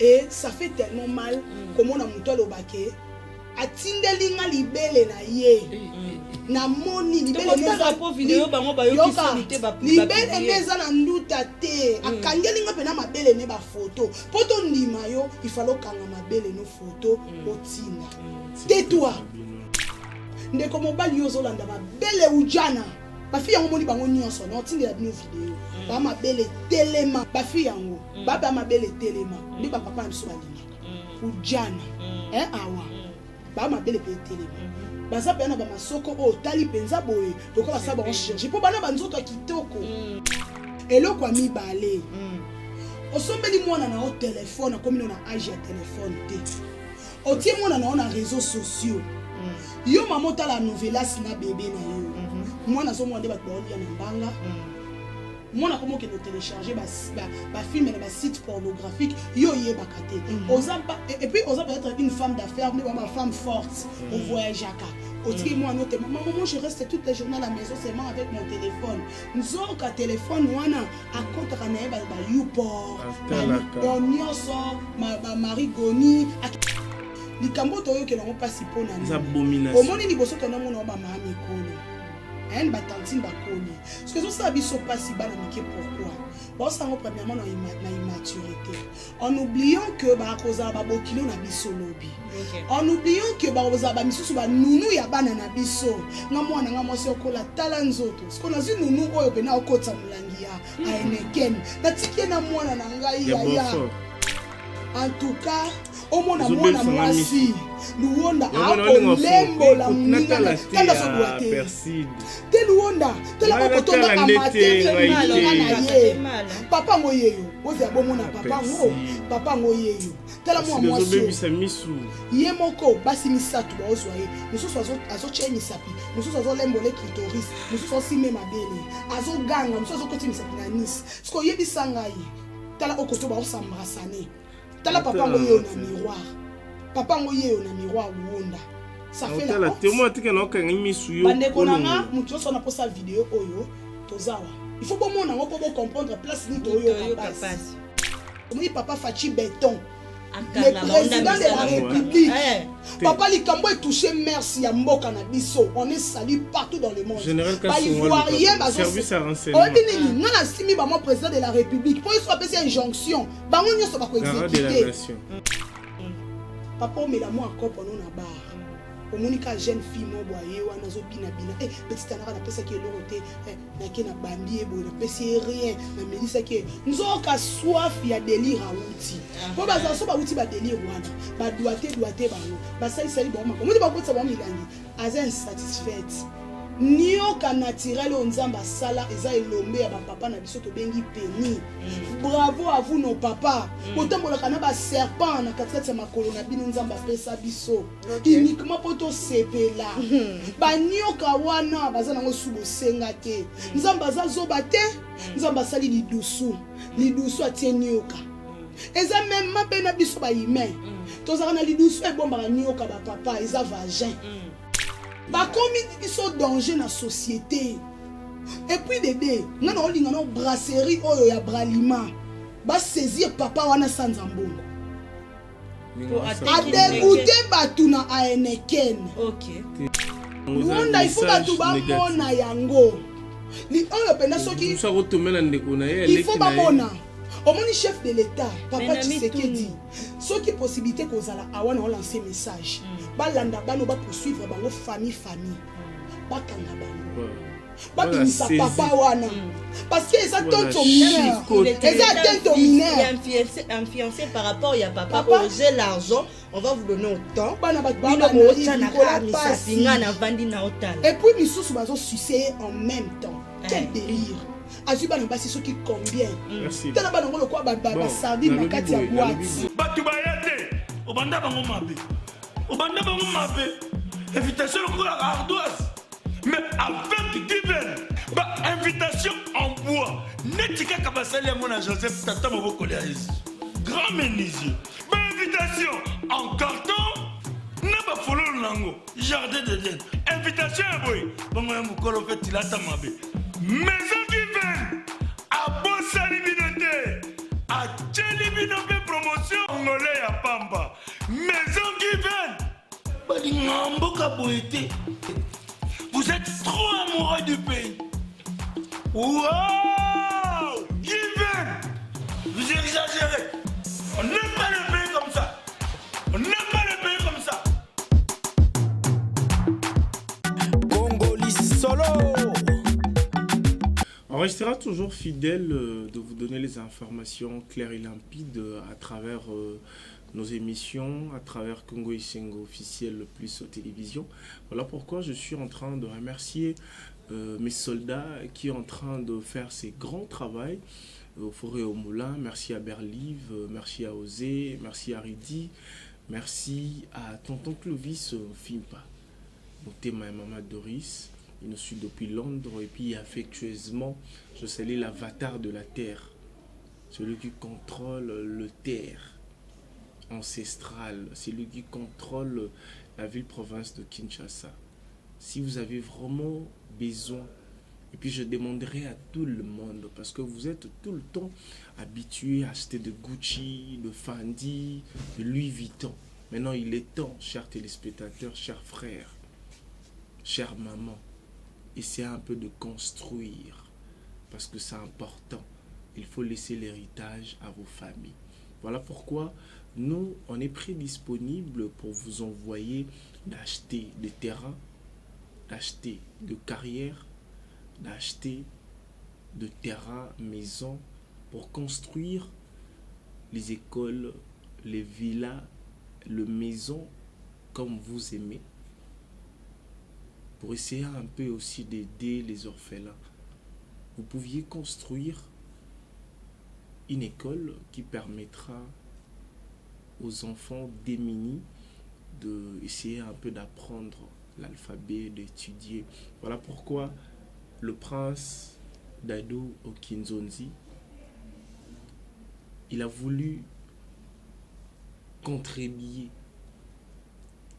et ça fait tellement mal comme on a monté le baquet atindeli nga libele na ye na moni libele neza na nduta te akangeli nga pena mabele ne ba photo poto ndima yo ifalo kanga mabele no photo otina tais-toi ndeko mobali yo zolanda mabele ujana bafi yango moni bango nyonso na otindela bino video ba mabele telema bafi yango baba mabele telema ndi ba papa biso balinga ujana awa ba mabele pe telema baza pena ba masoko o tali penza boye loko basaba on chercher po bana banzoto kitoko eloko ami bale osombeli mwana na o téléphone comme na âge ya téléphone te otie mwana na on réseaux sociaux yo maman ta la novelas na bébé na yo mwana so mwande ba tbolia na mbanga mwana comment que nous télécharger ba film na ba site pornographique yo yeba kate ozamba et puis ozamba être une femme d'affaires mais une femme forte au voyage aka otiki moi note maman je reste toute la journée à la maison seulement avec mon téléphone nzoka téléphone wana akota kana ba YouPorn ba nyoso ma marigoni likambo toyo ke na pasi pona ni omoni ni boso tona mona ba mama mikolo en batantine bakoni ce que ça biso pasi bana mike pourquoi bon ça on premièrement na immaturité en oubliant que ba koza ba bokilo na biso lobi en oubliant que ba koza ba misusu ba nunu ya bana na biso nga mwana nga mosi okola tala nzoto ce qu'on a vu nunu oyo pena okota mulangi ya aeneken natike na mwana na ngai ya en tout cas au mona mwana mwasi luonda akolembola muninga tanda so doate te luonda tela ko kotonda amateur na ye papa ngoyeyo oza bomona papa ngoyeyo tela mwa mwasi ye moko basi misatu ba ozwa ye mususu azo chenye sapi mususu azo lembole clitoris mususu osime mabele azo ganga mususu azo koti misapi na nis sko yebisa ngai tala okoto ba osambrasane tala papa ngoyeyo na miroir papa ngoyeyo na miroir luonda ça fait la témoin tika na oka ngimi suyo bande konanga mutu so na posa vidéo oyo tozawa il faut bomona ngo po comprendre place ni toyo kapasi comme papa Fachi Béton le président de la République papa likambo est touché merci ya mboka na biso on est salué partout dans le monde ba ivoirien ba service à renseignement on a simi ba mo président de la République pour soit passer injonction ba ngo nyoso ba ko exécuter papa mais la moi encore pendant na bar au monika jeune fille mo boye wana zo bina petite anara na pesa ki lorote na ke na bambi bo na pesa rien na melisa ki nzoka soif ya délire outi po baza so ba outi ba délire wana ba doite bango ba sali ba mako mo ba kotsa ba milangi aza insatisfaite nioka naturel onzamba sala eza elombe ya papa na biso to bengi peni bravo à vous nos papas otambola kana ba serpent na katikati ya makolo na bino nzamba pesa biso uniquement poto sepela ba nioka wana baza nango subo senga te nzamba za zoba te nzamba sali lidusu atie nioka eza même mabe na biso ba humain tozaka na lidusu ebomba ba nioka ba papa eza vagin ba komi biso danger na société et puis bébé ngana olinga na brasserie oyo ya Bralima ba saisir papa wana sans ambongo a dégoûter batu na Heineken Luonda il faut batu ba mona yango li oyo pena soki ça retomela ndeko na ye il faut ba mona omoni chef de l'état papa Tshisekedi soki possibilité kozala awana on lancer message balanda bano ba poursuivre bango famille bakanga bango babimisa papa wana parce que ça tonto mineur eza tonto mineur influencé par rapport à papa j'ai l'argent on va vous donner autant bana ba et puis misusu bazo sucer en même temps quel délire azuba na basi soki combien tala bana ngolo kwa ba sardine na kati ya boîte batu bayate obanda bango mabe invitation pour ardoise mais avec divers invitation en bois netika kabasali ya mona Joseph tata maboko ya Yesu grand menuisier invitation en carton na ba fololo nango jardin d'Eden invitation ya boy bango ya mukolo fait ilata mabe maison divers a bosali binote a Tchelibino pe promotion Angolais à Pamba. Maison Given. Balingamboka Boété. Vous êtes trop amoureux du pays. Wow! Given! Vous exagérez. On n'aime pas le pays comme ça. On n'aime pas le pays comme ça. Congolais solo. On restera toujours fidèle de vous donner les informations claires et limpides à travers nos émissions, à travers Congo Isengo officiel le plus aux télévisions. Voilà pourquoi je suis en train de remercier mes soldats qui sont en train de faire ces grands travaux au Forêt au Moulin. Merci à Berlive, merci à Osé, merci à Ridi, merci à Tonton Clovis Fimpa, Motema et Maman Doris. Il nous suit depuis Londres et puis affectueusement, je salue l'avatar de la terre, celui qui contrôle le terre ancestral, celui qui contrôle la ville-province de Kinshasa. Si vous avez vraiment besoin, et puis je demanderai à tout le monde, parce que vous êtes tout le temps habitués à acheter de Gucci, de Fendi, de Louis Vuitton. Maintenant il est temps, chers téléspectateurs, chers frères, chères mamans, essayez un peu de construire, parce que c'est important. Il faut laisser l'héritage à vos familles. Voilà pourquoi nous, on est prédisponibles pour vous envoyer d'acheter des terrains, d'acheter de carrières, d'acheter de terrains, maisons, pour construire les écoles, les villas, les maisons comme vous aimez, pour essayer un peu aussi d'aider les orphelins. Vous pouviez construire une école qui permettra aux enfants démunis d'essayer un peu d'apprendre l'alphabet, d'étudier. Voilà pourquoi le prince Dadou Okinzonzi, il a voulu contribuer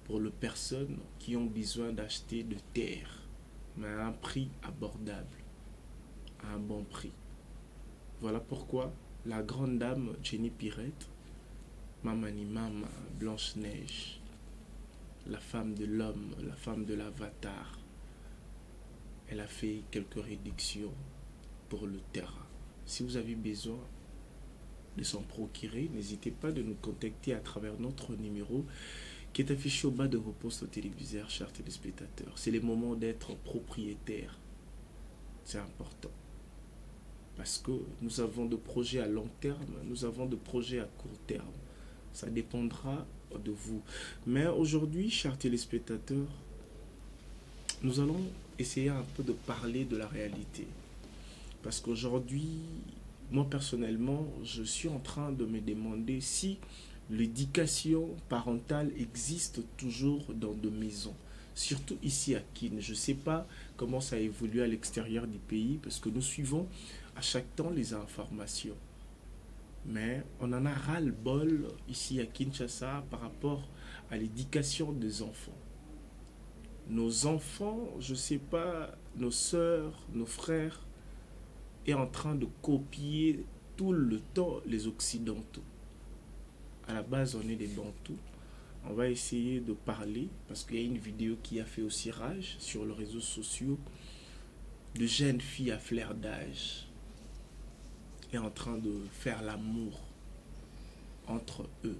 pour les personnes qui ont besoin d'acheter de terre, mais à un prix abordable, à un bon prix. Voilà pourquoi la grande dame Jenny Pirette, Mamani Mama, Blanche-Neige, la femme de l'homme, la femme de l'avatar, elle a fait quelques réductions pour le terrain. Si vous avez besoin de s'en procurer, n'hésitez pas de nous contacter à travers notre numéro qui est affiché au bas de vos postes téléviseurs, chers téléspectateurs. C'est le moment d'être propriétaire. C'est important. Parce que nous avons de projets à long terme, nous avons de projets à court terme. Ça dépendra de vous. Mais aujourd'hui, chers téléspectateurs, nous allons essayer un peu de parler de la réalité. Parce qu'aujourd'hui, moi personnellement, je suis en train de me demander si l'éducation parentale existe toujours dans de maisons. Surtout ici à Kin. Je ne sais pas comment ça évolue à l'extérieur du pays parce que nous suivons à chaque temps les informations. Mais on en a ras-le-bol ici à Kinshasa par rapport à l'éducation des enfants. Nos enfants, je ne sais pas, nos sœurs, nos frères, est en train de copier tout le temps les Occidentaux. À la base, on est des Bantous. On va essayer de parler, parce qu'il y a une vidéo qui a fait aussi rage sur les réseaux sociaux, de jeunes filles à flair d'âge est en train de faire l'amour entre eux.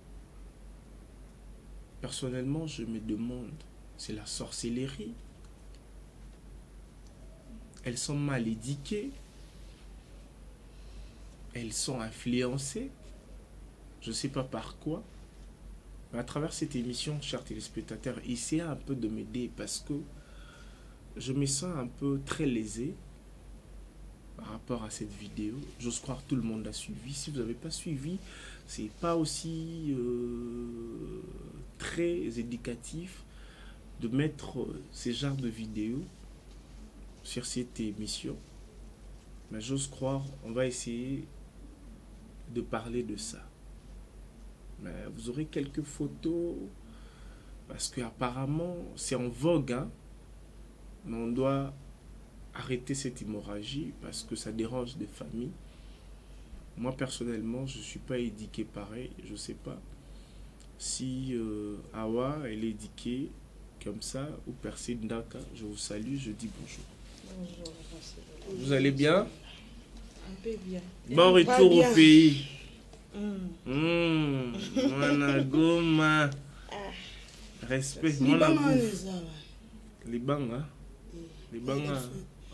Personnellement, je me demande, c'est la sorcellerie. Elles sont mal éduquées. Elles sont influencées. Je ne sais pas par quoi. Mais à travers cette émission, chers téléspectateurs, essayez un peu de m'aider parce que je me sens un peu très lésé par rapport à cette vidéo. J'ose croire que tout le monde a suivi. Si vous n'avez pas suivi, c'est pas aussi très éducatif de mettre ces genres de vidéos sur cette émission. Mais j'ose croire, on va essayer de parler de ça. Mais vous aurez quelques photos parce qu'apparemment c'est en vogue, hein? Mais on doit arrêter cette hémorragie parce que ça dérange des familles. Moi, personnellement, je ne suis pas éduqué pareil. Je ne sais pas si Awa, elle est éduquée comme ça, ou Persine Ndaka. Je vous salue, je dis bonjour. Bonjour. Vous allez bien? Un peu bien. Bon retour bien. au pays. Mwana Goma. Respect. Mwana libanga bouffe. eza Libanga. Libanga.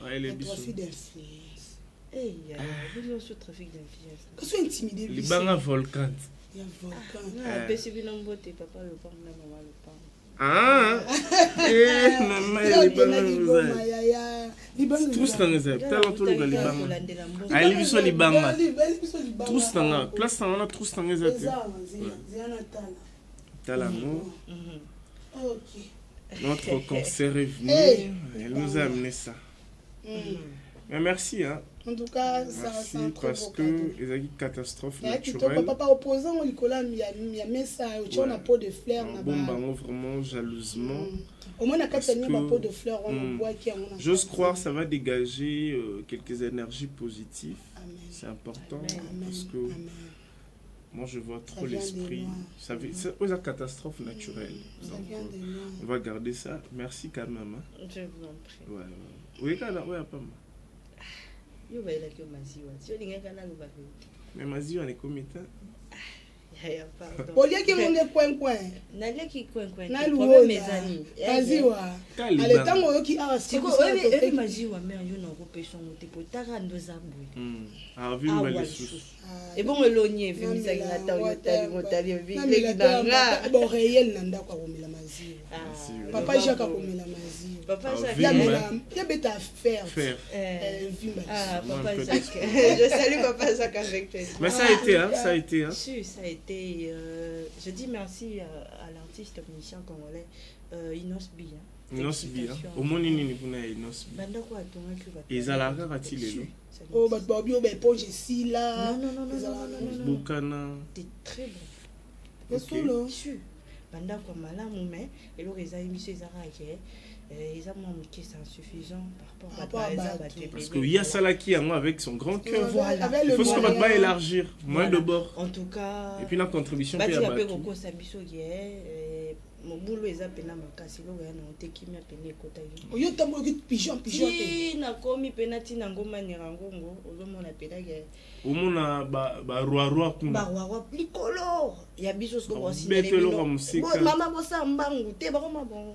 Ah, elle est trafic biso. d'influence Eh, il y a aussi trafic d'influence. kasi intimidé Libanga volcan. ya volcan Ah, pesi bino mbote papa le pang na maman le pang. Ah. Eh, maman, libanga vous tous dans les airs. Talent tout le gars libanga. Ah, il est biso libanga. Tous dans la place on a tous dans les airs. Talamo. Notre concert est venu. Elle nous a amené ça. Mais merci, hein. en tout cas ça Merci c'est un très parce beau que cadeau. il y a une catastrophe Ya kitoko naturelle. papa opposant au likola ya mesa otia na pot de fleurs na Bon, ba bango vraiment jalousement. au moins na kati Parce ya ba que, pot de fleurs on boit qui on a J'ose croire que ça va dégager quelques énergies positives. Amen. C'est important Amen. parce que Amen. moi je vois trop Ça vient de l'esprit. loin. C'est une catastrophe naturelle. Ça Donc, vient de loin. on va garder ça. Merci quand même. Hein. Je vous en prie. Ouais, ouais. Oui, quand même, ouais, pas mal. Yo ba ila kyo maziwa. Sio lingeka na luba vile. Mais Mazi, on est combien de temps? Ya pardon. Oliaki monde coin Naleki kwenkwen. na Problème luola ezani. maziwa Kali ale bang. tango oyoki awa Siko siko oyebi maziwa mer yo na kopesha ngote potaka ndoza boye. Ah, vu Ah, mal ouais, les sous. ebongo elongi evimisaki na ntango yotali bileki na nga. boreyel na ndako akomela maziwa papa jacques akomela maziwa Papa Ah, Jacques. vi- ya beta faire Faire. vimba Ah, Moi, Papa un peu Jacques. Je salue Papa Jacques avec plaisir. Mais ça a été, hein. Ça a été, hein. Si, ça a été. Je dis merci à l'artiste musicien congolais Inosbi. Inosbi, hein. Au moins, il y a Inosbi. Bandako atongaki bato. Ezalaka kati lelo. oh bato babi oyo baéponge esila Non. Bukana. C'était très bon. esolo Su. Bandako malamu mais eloko ezali biso ezalaki eza mwa moke c'est insuffisant par rapport à bato. Parce qu'il y a Salaki moi avec son grand cœur. Voilà. Il faut ce qu'on va élargir. Moins de bord. En tout cas. Et puis la contribution puis bati à ape battu. kokosa biso ke mobulu eza pena makasi eloko ya na otekimi apene ekotaki oyo ntango oyoki pigeon te nakomi pena ntina ngomanira ngongo ozomona penake omona baroi kuna barwara likolo ya biso Bete eloko mosika. mama bosa mbangu te bakoma bon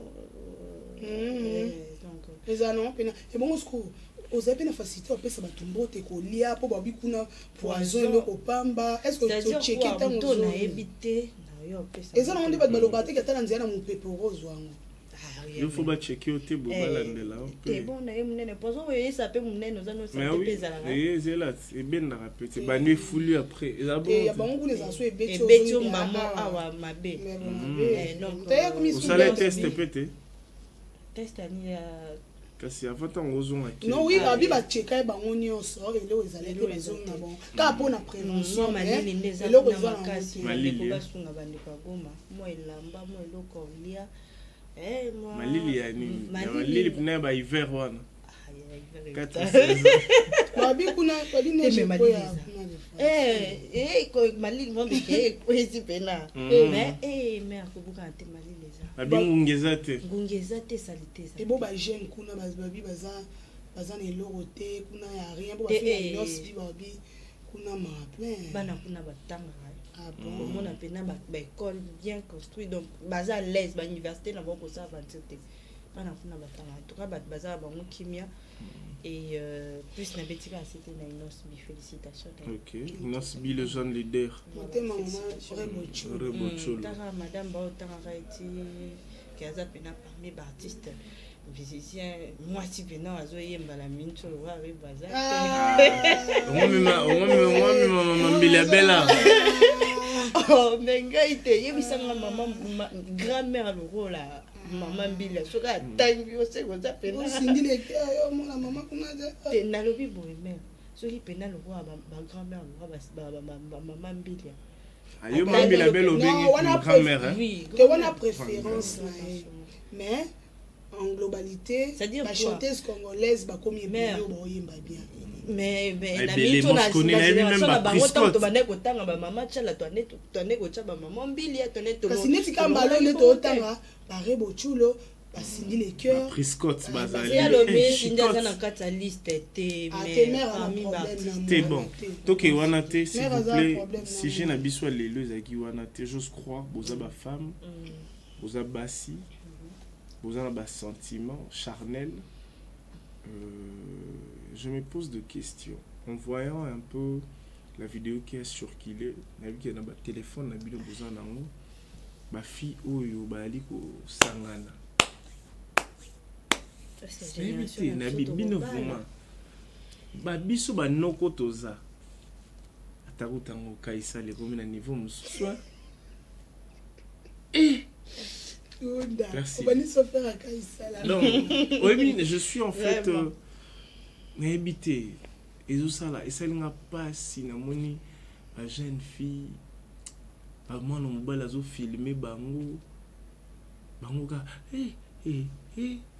eza no mpena ebongo siko ozali mpe na facilité opesa bato mbote kolia mpo babi kuna poison eloko pamba estce ocheke ntango nayebi te eza nango nde bato balobaka teke ata na nzela na mopepe ozwa yango il faut bacheke yo te bobalandela te bon naye monene pozo oyeyisa mpe monene oza nosa te mpe ezalaka ezela ebendaka pe te bando efuli après ya bango kuna ezala so ebeti yo mbamo awa mabe osala teste pe te test ani ya kasi avant ntango ozongaki non oui babi bacheka ye bango nyonso eloko ezali te bazongi na bango kaka mpona prévention malili nde eza eloko na eza makasi bandeko basunga bandeko ya goma mwa elamba mwa eloko olia malili ya nini malili mpena ya bahiver wana babi kuna balinejepo ya malili mombeke ekwezi mpena mais akobukana te malili eza babi ngungi eza te ngungi eza te salite eza ebo bagene kuna babi baza na eloko te kuna ya rien mpo bafina nyonso babi kuna maplein bana kuna batangaka omona mpena baécole bien construit donc baza à l'aise bauniversité na bango kosala bantir te bana kuna batangaka en tout cas bato baza na bango kimia et plus na betika asete na inosbi félicitations ok inosbi le jeune leader motema mama rebocholo tanga madame bao tangaka eti ke aza mpena parmi baartiste musicien mwasi mpena azoyembala minso lokwa abe baza omomema mbili ya bela mais ngai te yebisanga mama grand-mère lokola mama mbila soki atangi oseki oza penate nalobi boye mare soki mpena lokola bagrand-mère lokola bamama mbila yo mambila bela obengi grand-mère te wana préférence na ye mais en globalité bachanteuse congolaise bakomi ebele oyo baoyemba bien mais na Ebele, mito na moi, je connais, na génération même na ba bango Prescott. tant to bande kotanga ba mama chala to ane ko chaba mama mbili ya to ne to kasi neti ka mbalo nde tootanga barebo chulo basindi le cœur Prescott bazali. ya lo me Chicotte. sinja za na kata liste te te mère a parmi ba problème T'es bon. Toke wana te, s'il Mère vous aza plaît. problème na Si j'ai moi. na biso lelo ezaki wana te, j'ose croire boza ba femme, boza basi, boza na ba sentiments charnels. Je me pose des questions. En voyant un peu la vidéo qui est circulée, na vu qu'il y a na ba téléphone na bino boza nango, ba fille oyo ba ali ko sangana. Éviter na bino vraiment. Ba biso ba noko toza. Atakutango kaisa le komi na niveau mususu. Merci. Donc, oui, je suis en fait éviter. Et tout ça là, et ça n'a pas si na moni la jeune fille, pas moi non bas la zo filmer bango, bango ka,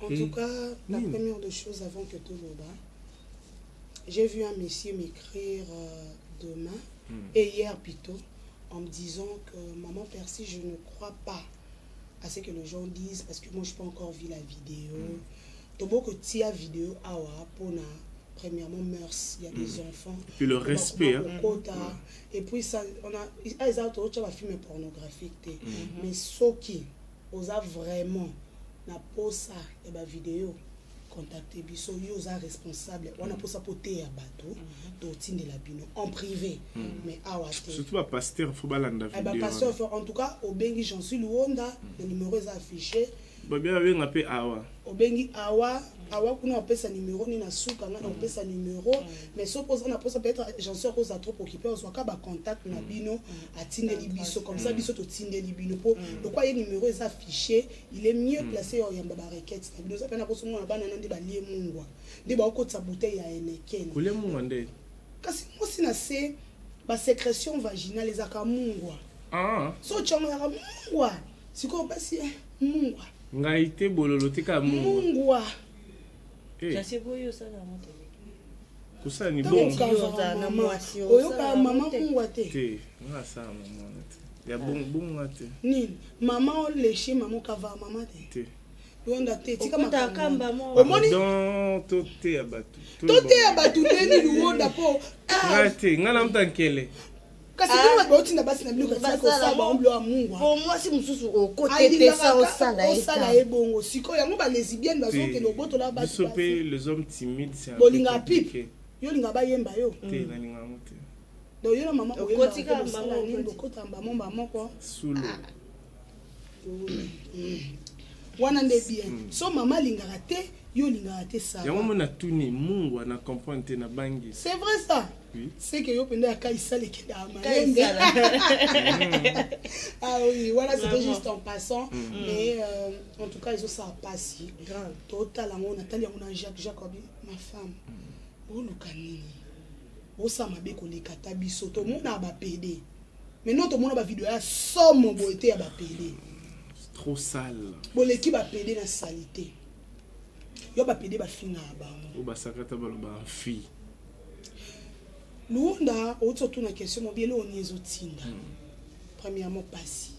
En tout cas, la première des choses avant que tout le bas, j'ai vu un monsieur m'écrire demain et hier plutôt en me disant que maman Percy, je ne crois pas à ce que les gens disent parce que moi je n'ai pas encore vu la vidéo. Donc beaucoup de la vidéo pour na premièrement mœurs, il y a des enfants. Et puis le respect. Et puis ça, on a ils ont autre film pornographique mais ce qui osa vraiment na posa et ba vidéo contacter biso yo za responsable on a posa poter ya bateau to tindela bino en privé mais awa surtout ba pasteur faut balanda vidéo. Ba pasteur en tout cas obengi j'en suis Luonda le numéro est affiché ba bien avec ngape awa obengi awa kuna opesa numéro ni na suka nga na opesa numéro mais so posa na posa peut-être j'en suis cause trop occupé on soit ka ba contact na bino atindeli biso comme ça biso to tindeli bino po donc quoi le numéro est affiché il est mieux placé au yamba ba requête na bino ça pena poso mona bana nandi ba lie mungwa ndi ba okotsa bouteille ya Heineken kule mungwa nde kasi moi si na se ba sécrétion vaginale ezaka mungwa so chongo ya mungwa siko basi mungwa ngai te bololo te ka mungwa Kasi boyo sala moto. Kusa ni bon. Oyoka mama mungwa te. Te, nga sa mama te. Ya bon te. Ni mama o léché mama kava mama te. Te. Yonda te tika makamba mo. Omoni don tote ya batu. Tote ya batu neni luonda po. Nga te, nga na mtankele. Kasi kama bauti na basi na bino kasi ko saba omblo ya mungwa. Pour moi si mususu o côté te ça au sala ebongo siko yango ba lesbienne bazo ke loboto la basi. Bisope les hommes timides c'est un bolinga pipe. Yo linga ba yemba yo. Te na linga mote. Do yo na mama ko yemba. Kotika mama ni bokota mbamomba moko. Sulu. Wana nde bien. So mama lingaka te, yo lingaka te ça. Yango mona tuni mungwa na comprendre te na bangi. C'est vrai ça. Oui. C'est que yo penda ka isale ke da malende. Ah oui, voilà c'était juste en passant mais en tout cas ils ont ça passe. Total on a tali on a Jacques Jacobi ma femme. O lukanini. O sa mabe ko lekata biso to mona ba PD. Mais non to mona ba vidéo ya somme boité ya ba PD. Trop sale. Boleki ba PD na salité. Yo ba PD ba finga ba. O ba sakata ba lo ba fi. Luonda autour na question mobile on ezotinda. Premièrement passi.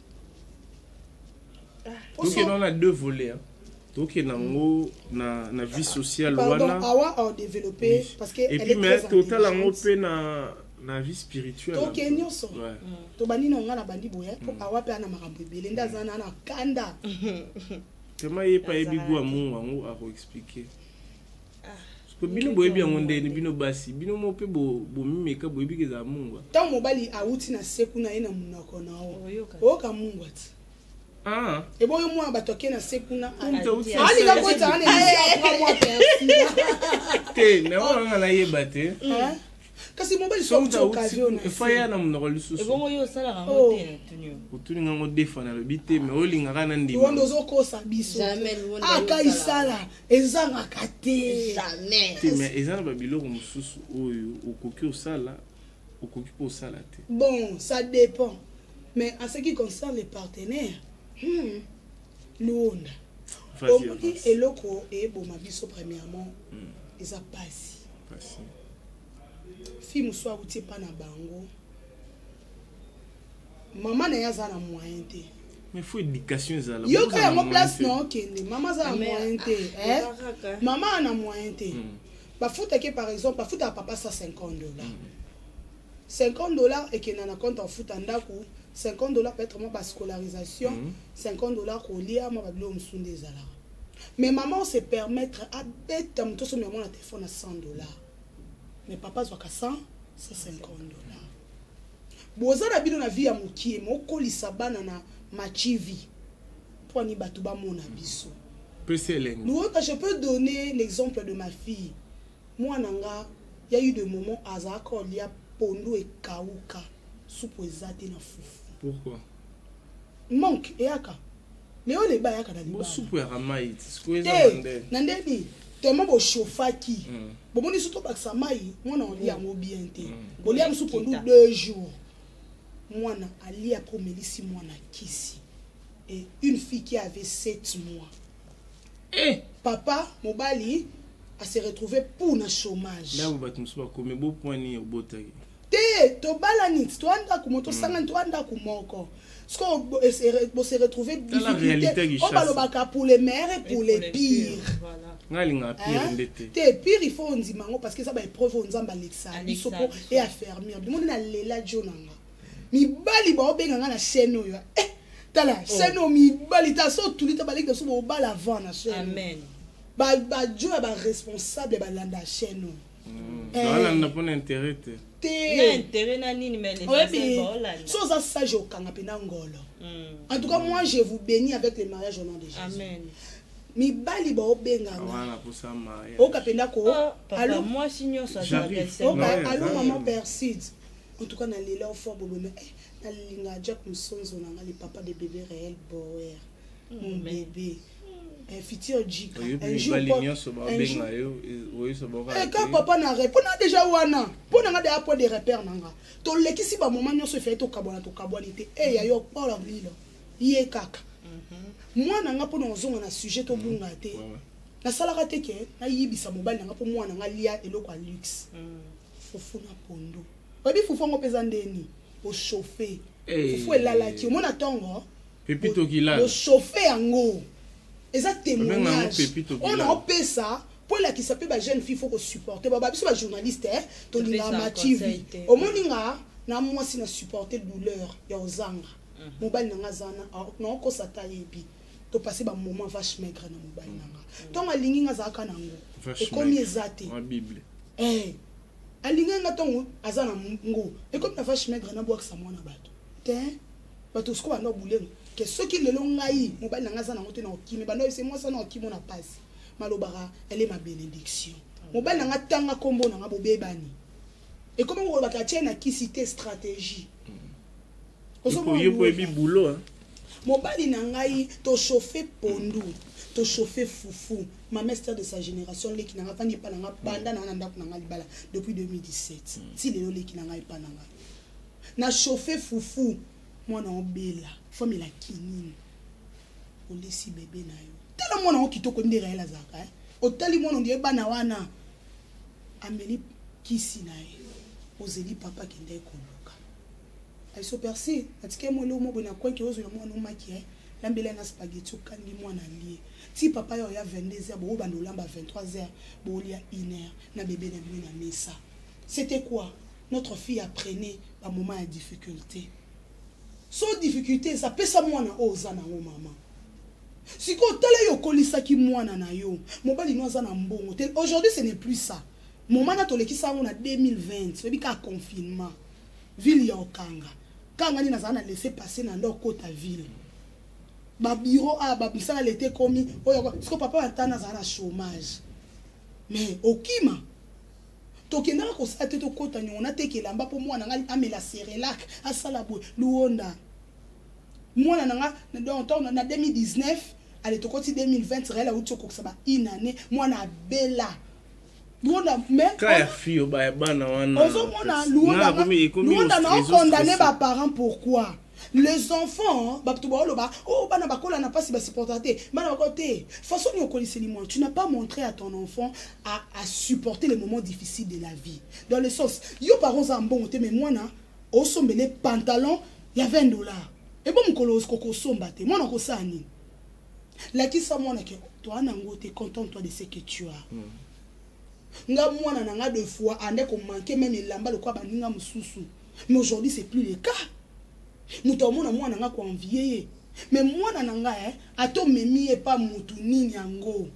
Donc on a deux volets hein. Donc nango na vie sociale wana. Pardon, awa a développé parce que et puis mais total nango pe na vie spirituelle. Donc nyonso. To bani na ngana bandi boya po awa pe ana makambo ebele ndaza na kanda. Comment y pas ebigo amu wango a expliquer. Parce que bino boye bien onde ni bino basi bino mo pe bo mimeka boye bikeza mungwa. Tant mobali auti na seku na ina munako na o. Oka mungwa ti. Ah. Et bon yo mo batoke na seku na ali ga kota ane ni kwa mo pe. Te na wanga na yeba te. Kasi mobali so occasion na. Faya na munoko lisusu. Et bon yo sala ga mote tunyo. Otuni ngo defana le bité mais olinga kana ndima. Wondo zo kosa biso. Aka isala ezanga kate. Jamais. Te mais ezana ba biloko mususu oyo okoki osala okoki po sala te. Bon, ça dépend. Mais en ce qui concerne les partenaires, Luonda. Omoni eloko e bo mabiso premièrement, eza pasi. Pasi. fille mosusu awuti epa na bango mama na ye aza na moyen te mais faut éducation ezala yoka yango place na okende mama aza na moyen te mama ana moyen te bafutaki par exemple bafutaka papa $150 $50 ekenda na compte afuta ndako $50 peut-être moi scolarisation $50 kolia moi babilo musunde ezala mais maman se permettre à bête moto so memo na téléphone à $100 mais papa zwaka $150 boza na bino na vie ya mokie mokolisa bana na machivi pour ni bato ba mona biso je peux donner l'exemple de ma fille moi nanga il y a eu des moments azako lia pondo et kauka soupe ezate na fufu. Pourquoi? Manque eyaka. Leo le ba yaka na libala. Bo soupe ya ramai, sikoeza ndé. Nandeni, tellement bo chauffaki. Bo moni surtout ba samai, mona on lia mo bien té. Bo lia soupe pondo 2 jours. Mwana ali a promeli 6 mois na kisi. Et une fille qui avait 7 mois. Papa mobali a se retrouvé pour un chômage. Là vous battez monsieur comme beau point ni au botagi. Te to balanit to anda ku moto sanga to anda ku moko. Ce qu'on se retrouver difficulté. On va le baka pour les meilleurs et pour les pires. Ngalinga pire ndete. Te pire il faut on dit mango parce que ça va épreuve on nzamba lexa. Bisopo et affermir. Du monde na lela jonanga. Mi bali ba obenga na chaîne yo. Tala chaîne mi bali ta so tulita balik de so bo bala avant na chaîne. Amen. Ba Dieu ba responsable ba landa chaîne. Voilà n'a pas intérêt. Intérêt na nini mais les so ça sage au kanga pena ngolo. En tout cas moi je vous bénis avec le mariage au nom de Jésus. Amen. Mi bali ba obenga. Voilà pour ça mariage. O kapenda ko. Allô moi signor ça allô maman Perside. En tout cas na lela au fort bobome. Na linga Jack Musonzo na le papa de bébé réel Boer. Mon bébé. Un futur Jika. Un jour quand papa n'a répondu déjà wana. Pour n'a des apports de repères nanga. To lekisi ba moment nyonso fait to kabona to kabonité. Eh ya yo Paul Lilo. Yé kaka. Moi nanga pour na zonga na sujet to bunga te. Na salaka te ke na yibisa mobile nanga pour moi nanga lia eloko luxe. Fofu na pondo. Obi fofu ngo pesa ndeni. Au chauffer. Fofu elala ki mona tongo. Pepito kila. Au chauffer ango. Et ça témoignage. On a fait ça pour la qui s'appelle la jeune fille faut qu'on supporte. Baba biso ba journaliste to linga mativi. Au moninga na moi si na supporter douleur ya ozanga. Mobile nanga zana na ko sata yebi. To passer ba moment vache maigre na mobile nanga. To malingi nga zaka nango. Et comme ezate. La Bible. Alinga nga tongo azana ngo. Et comme na vache maigre na boire sa mona bato. Te bato sko ba no bulengo. Que ceux qui le l'ont ngaï, mobile n'a pas de okimi, c'est moi ça n'a okimi na passe. Malobara, elle est ma bénédiction. Mobile n'a pas tanga combo n'a pas bébani. Et comment on va cacher na qui cité stratégie. Il faut boulot. Mobile n'a ngaï, to chauffer pondu, to chauffer foufou. Ma master de sa génération, les qui n'a pas ni pas n'a banda n'a n'a pas depuis 2017. Si les qui n'a pas n'a chauffé foufou. Moi na obela femme la kinini o lesi bébé na yo tala mwana o kitoko ndira ela zaka o tali mwana ndiye bana wana ameli kisi na ye ozeli papa kende koluka ay so persi atike mo lo mo bona kwa ki ozo na mwana o maki lambela na spaghetti o kangi mwana lié ti papa yo ya 22h bo bando lamba 23h bo lia 1h na bébé na lui na mesa c'était quoi notre fille apprenait à moment de difficulté. Sans difficulté, ça peut ça moi na ozana o maman. Si ko tala yo kolisa ki mwana na yo, mobali no azana mbongo. Aujourd'hui ce n'est plus ça. Moment na toleki ça on a 2020, c'est bi ka confinement. Ville ya okanga. Kanga ni nazana laisser passer na ndo kota ville. Ba bureau ba bisala l'été komi, oyo parce que papa atana za na chômage. Mais okima tokenda ko sa te to kota ni on a tekela mba po mwana ngali amela serelac asala bo luonda mwana nanga na 2019 ale to koti 2020 rela utoko kusaba inane mwana bela luonda mais ka fio ba bana wana ozo mwana luonda na condamné ba parents pourquoi Les enfants, oh, bana bakola n'a pas si supporté. Bana bakote, façon ni okolisi moi, tu n'as pas montré à ton enfant à supporter les moments difficiles de la vie. Dans le sens, yo parents en bon mais moi na, au sommet les pantalons, il y a $20. Et bon mkolo koko sombate, moi na ko sani. La qui ça moi na que toi nango t'es content toi de ce que tu as. Nga moi na nga deux fois ande ko manquer même lamba le quoi baninga mususu. Mais aujourd'hui c'est plus le cas. Nous tomons à moi nanga ko envier mais moi nanga ato memi et pas mutu nini yango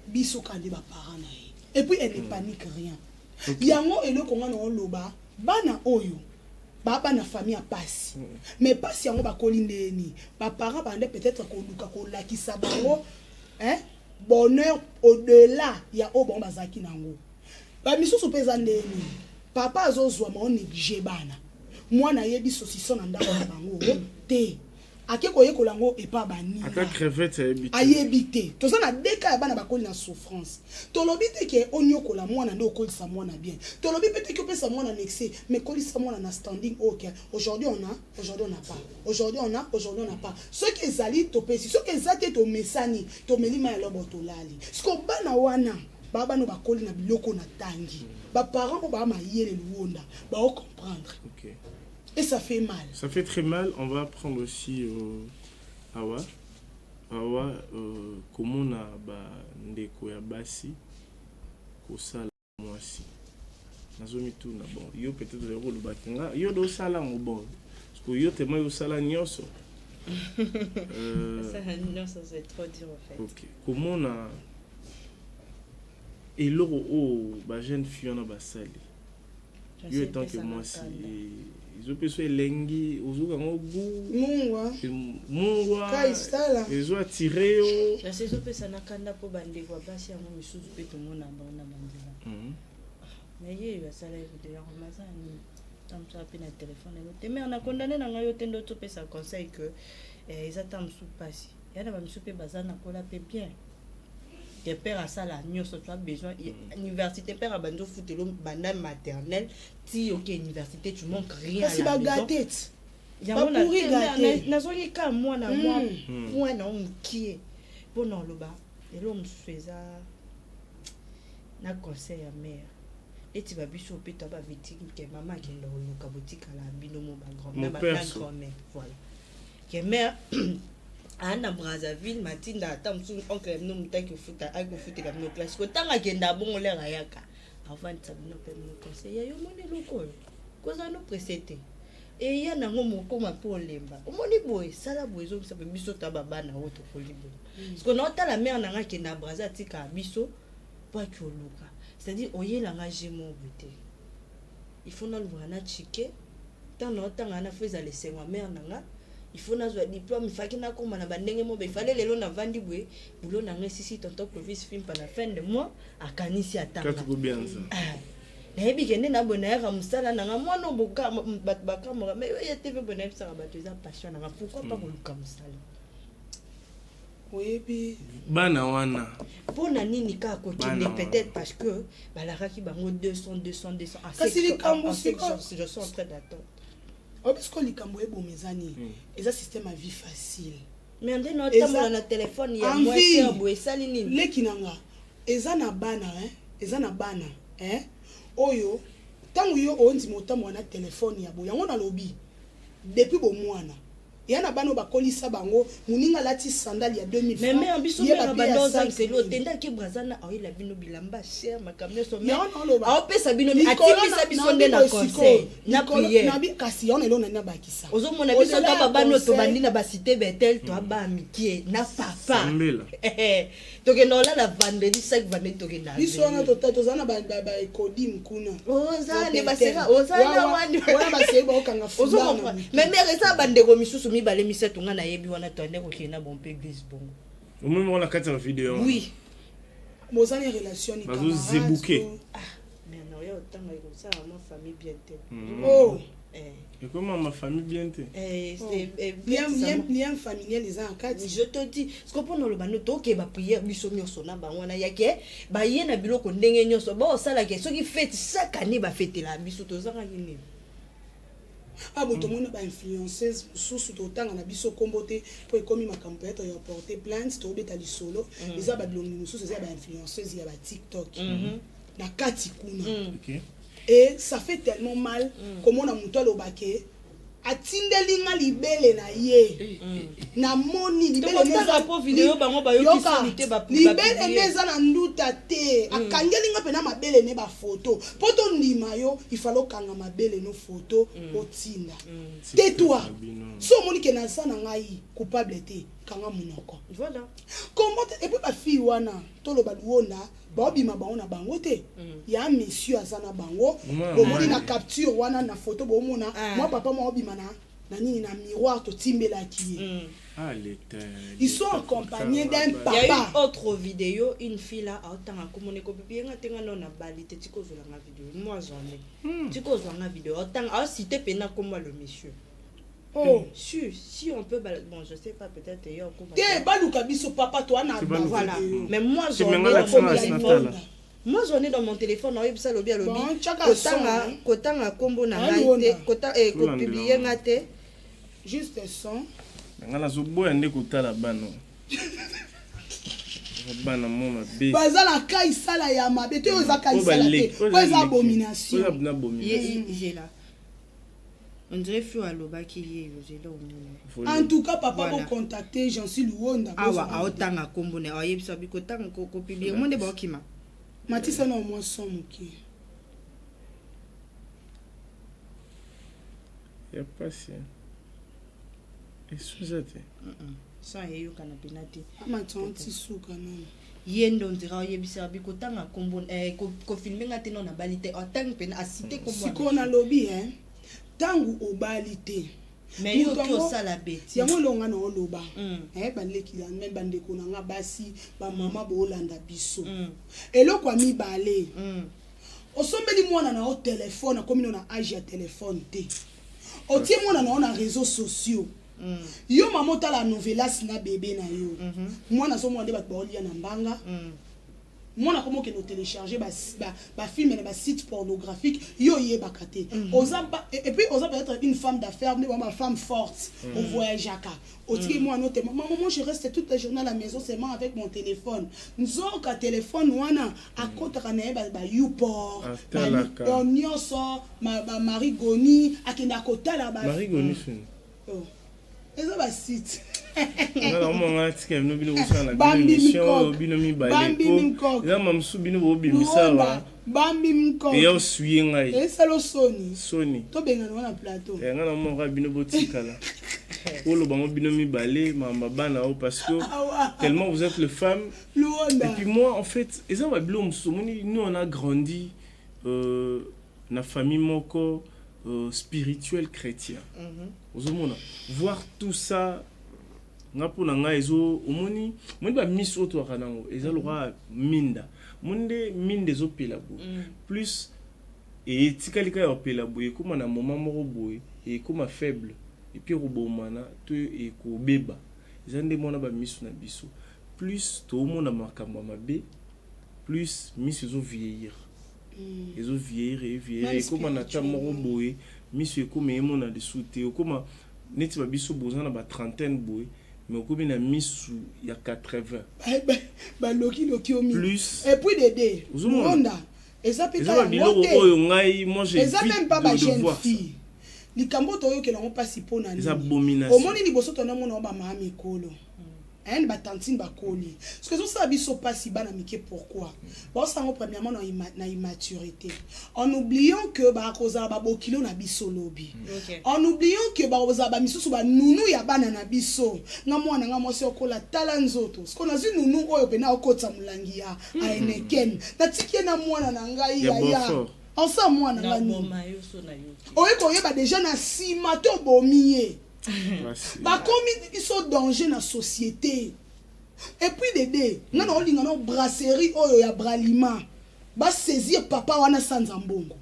biso kande ba parents na et puis elle ne panique rien yango elo konga na loba bana oyo baba na famille a passe mais passe yango ba kolindeni ba parents bande peut-être ko luka ko lakisa bango bonheur au-delà ya o bon bazaki nango ba misusu peza ndeni papa azozwa ma négligé bana moi na yebi saucisson na ndako na bango te akeko yekola ngo e pa bani ata crevette ayebite to ça na deka ya bana bakoli na souffrance to lobite ke onyokola mwana ndo okolisa mwana bien to lobi peut-être que pesa mwana nexe mais kolisa mwana na standing OK aujourd'hui on a pas aujourd'hui on a pas ce que ezali to pesi ce que ezate to mesani to melima ya lobo to lali sko bana wana baba no bakoli na biloko na tangi ba parents ko ba mayele luonda ba o comprendre OK. Et ça fait mal. Ça fait très mal. On va prendre aussi Awa. Comment on a ndeko ya basi kosala mwasi. Nazomi tout na bon. Yo peut-être le rôle bakinga. Yo do sala mo bon. Parce que yo tellement yo sala nyonso. Ça nyonso c'est trop dur en fait. OK. Comment on a et l'euro ba jeune fille on a basali. Yo étant que moi si ils ont besoin lengi ozuka ngogu mungwa kaistala ils ont attiré la saison peut ça nakanda po bande kwa basi yango misuzu pe to mona bana banzela mais yé va ça la vidéo ramasa ni tamsa pe na téléphone te mais on a condamné na ngayo tendo to pe ça conseil que ils attendent sous passer yana ba misupe bazana kola pe bien. Tes pères à ça la nyonso tu as besoin université père à bando foutelo banda maternelle ti OK université tu manques rien à la maison yango na zoni ka mwana mwana mukie bona loba elo mfeza na conseil ya mère eti ba biso pe to ba victime ke maman ki ndo luka botika la bino mo ba grand-mère ba grand-mère voilà que mère Anna Brazzaville matinda atamsu oncle no mutaki futa ako futa no classe ko tanga kenda bongo le rayaka avant sabino pe mo conseiller yo moni lokolo ko za no précédé et ya nango moko ma po lemba omoni boy sala boyezo ça peut biso tababa na auto kolibo parce que non ta la mère nanga kenda Brazza tika biso pas choluka c'est-à-dire oyela nga jemo buté il faut na lwana chike tant no tanga na feza le sengwa mère nanga il faut na diplôme il fallait na koma na bandenge mo il fallait lelo na vandi bwe boulot na ngesi tonton Clovis film par la fin de mois akanisi atanga quatre bien ça na yebi kende na bona ya musala na mwana boka bat bakamora mais yo TV bona ça ba tu as passion na pourquoi pas koluka musala oui puis bana wana pona nini ka ko kende peut-être parce que balaraki bango 200 à kasi likambo je suis en train d'attendre. Parce que les cambo est bon mesani et un système à vie facile mais on a notamment na téléphone il y a moins cher boy salini les kinanga ezana bana oyo tangu yo onzi motambo na téléphone ya boya ngona lobi depuis bo mwana yana bano bakolisa bango muninga lati sandali ya 2000 mais en biso na badoza c'est lo tenda ki brazana ayi la bino bilamba cher makamne so mais a pesa bino atipisa biso nde na conseil na prière na bi kasi on elo na bakisa ozo mona biso ta babano to bandi na ba cité betel to ba mikie na papa to ke no la vendredi chaque vendredi to ke na biso na to zana ba ekodim kuna oza ne basera oza na wani wana baseba okanga fulana mais resa bandeko misusu mibale misetu nga na yebi wana to ande ko kena bon pe glisse bongo au même on a quatre vidéo oui mozani relation ni bazo zebouké mais non yo tanga ko ça ma famille bien te oh et comment ma famille bien te bien familial les en quatre je te dis ce qu'on prend le bano to ke ba prière biso nyoso na ba wana yake ba ye na biloko ndenge nyoso ba osala ke soki fête chaque année ba fête la biso to zanga kini Ah bon, tout le monde a influenceuse sous autant on a biso comboté pour comme ma campagne et porter plainte to beta li solo les abadlongi sous c'est ba influenceuse il y a ba TikTok na kati kuna et ça fait tellement mal comme on a monté le baquet atindeli nga libele na ye na moni libele neza po vidéo bango ba yoki solité ba libele neza na nduta te akangeli nga pena mabele ne ba photo poto ndima yo il faut kanga mabele no photo otinda tais-toi so moni ke na sana ngai coupable te kanga munoko voilà comment et puis ba fille wana to lo ba luona ba obima bango na bango te ya monsieur azana bango bo moni na capture wana na photo bo mona moi papa moi obima na nini na miroir to timbela ki ah l'état ils sont accompagnés d'un papa. Il y a une autre vidéo, une fille là, autant à communiquer au papier, on a balité, tu causes la vidéo. Moi j'en ai. Tu causes la vidéo. Autant à citer pena comme moi le monsieur. Oh, si on peut, bon, je sais pas, peut-être ailleurs. T'es baluka biso papa toi na voilà. Mais moi j'en ai. Moi j'en ai dans mon téléphone, on a ça lobby à lobby. Autant à combo na été, autant et publier na té. Juste son. Ngala zo boya ndeko tala bano. Bana mona be. Bazala kai sala ya mabe te oza kai sala te. Oza abomination. Oza na abomination. J'ai là. On dirait fou à loba qui est j'ai là au monde. En tout cas papa va contacter Jean-Cy Luonda. Ah wa a autant à combone. Ah yebisa bi ko tang ko publier monde ba kima. Matissa na au moins son moki. Y a pas si. Excusez-moi. Ça y est yo kana penati. Amatonti suka non. Yendo ndira yebisa bi ko tanga kombo ko filmer ngati non na balite autant pen a citer comme moi. Siko na lobby hein. Tangu obalite. Mais yo ki osala beti. Yango longa na oloba. Baleki la même bande ko nga basi ba mama bo landa biso. Eloko mi balé. Osombeli mwana na o téléphone comme na âge ya téléphone te. Otie mwana na réseaux sociaux. Yo maman ta la novelas na bébé na yo. Moi na so mo nde ba olia na mbanga. Moi na comment que nous télécharger ba film na ba site pornographique yo ye bakate. Et puis osa peut-être une femme d'affaires, mais ma femme forte au voyage aka. Otiki moi note maman je reste toute la journée à la maison seulement avec mon téléphone. Nzoka téléphone wana akota na ba YouPorn. On nyoso ma Marie Goni akenda kotala ba Marie Goni. Oh. Eza ba site. Na monga tika no bino usana na mission bino mi baleko. Ya mamsu bino bo bimisa wa. Bambi mko. E yo suye ngai. E salo Sony. Sony. To benga na plateau. E ngana monga bino botika la. Olo bango bino mi balé mama bana o parce que tellement vous êtes le femme. Et puis moi en fait, eza ba bilo musomoni nous on a grandi na famille moko spirituel chrétien. Voir tout ça ngapona nga ezo omoni ba miso to kanango eza lora minda monde minde zo pelabo plus et tikalika ya pelabo e kuma na moment moko boye e kuma faible et puis robomana to e ko beba eza nde mona ba miso na biso plus to mona makambo mabe plus miso zo vieillir ezo vieillir et kuma na ta moko boye miso e kuma e mona de souté o kuma neti ba biso bozana ba trentaine boye mais au na misu il y a 80 loki au plus et puis Dédé Rwanda et ça peut pas moi j'ai même pas ma jeune fille likambo to yo ke na pas si pona ni abomination au moni liboso to na mona ba mama mikolo ba tantine ba koli parce que ça biso pas si bana mike pourquoi parce que premièrement na immaturité en oubliant que ba koza ba bokilo na biso lobi en oubliant que ba koza ba misusu ba nunu ya bana na biso nga mwana nga mwasi okola tala nzoto parce qu'on a vu nunu oyo pena okotsa mulangi ya aeneken na tikie na mwana na ngai ya ensemble mwana nga ni oyo ko yeba déjà na sima to bomiye ba comme ils sont danger na société et puis Dédé ngana olinga na brasserie oyo ya Bralima ba saisir papa wana sans ambongo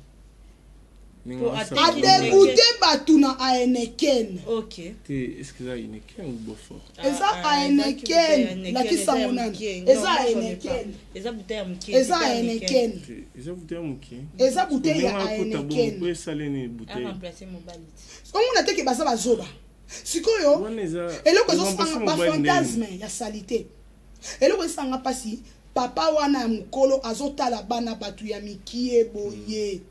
Pour adégoûté bato na aeneken. Ok. Est-ce que ça une ken ou Beaufort? Eza aeneken lakisango nani eza aeneken Eza bouteille ya muke. eza aeneken Eza bouteille muke. eza bouteille ya aeneken Pour saler ni A bouteille. remplacer mobile. omona teke baza bazoba sikoyo Wana eza eloko ezosanga bafantasme ya salite eloko ezosanga mpasi papa wana ya mokolo azotala bana bato ya mikie boye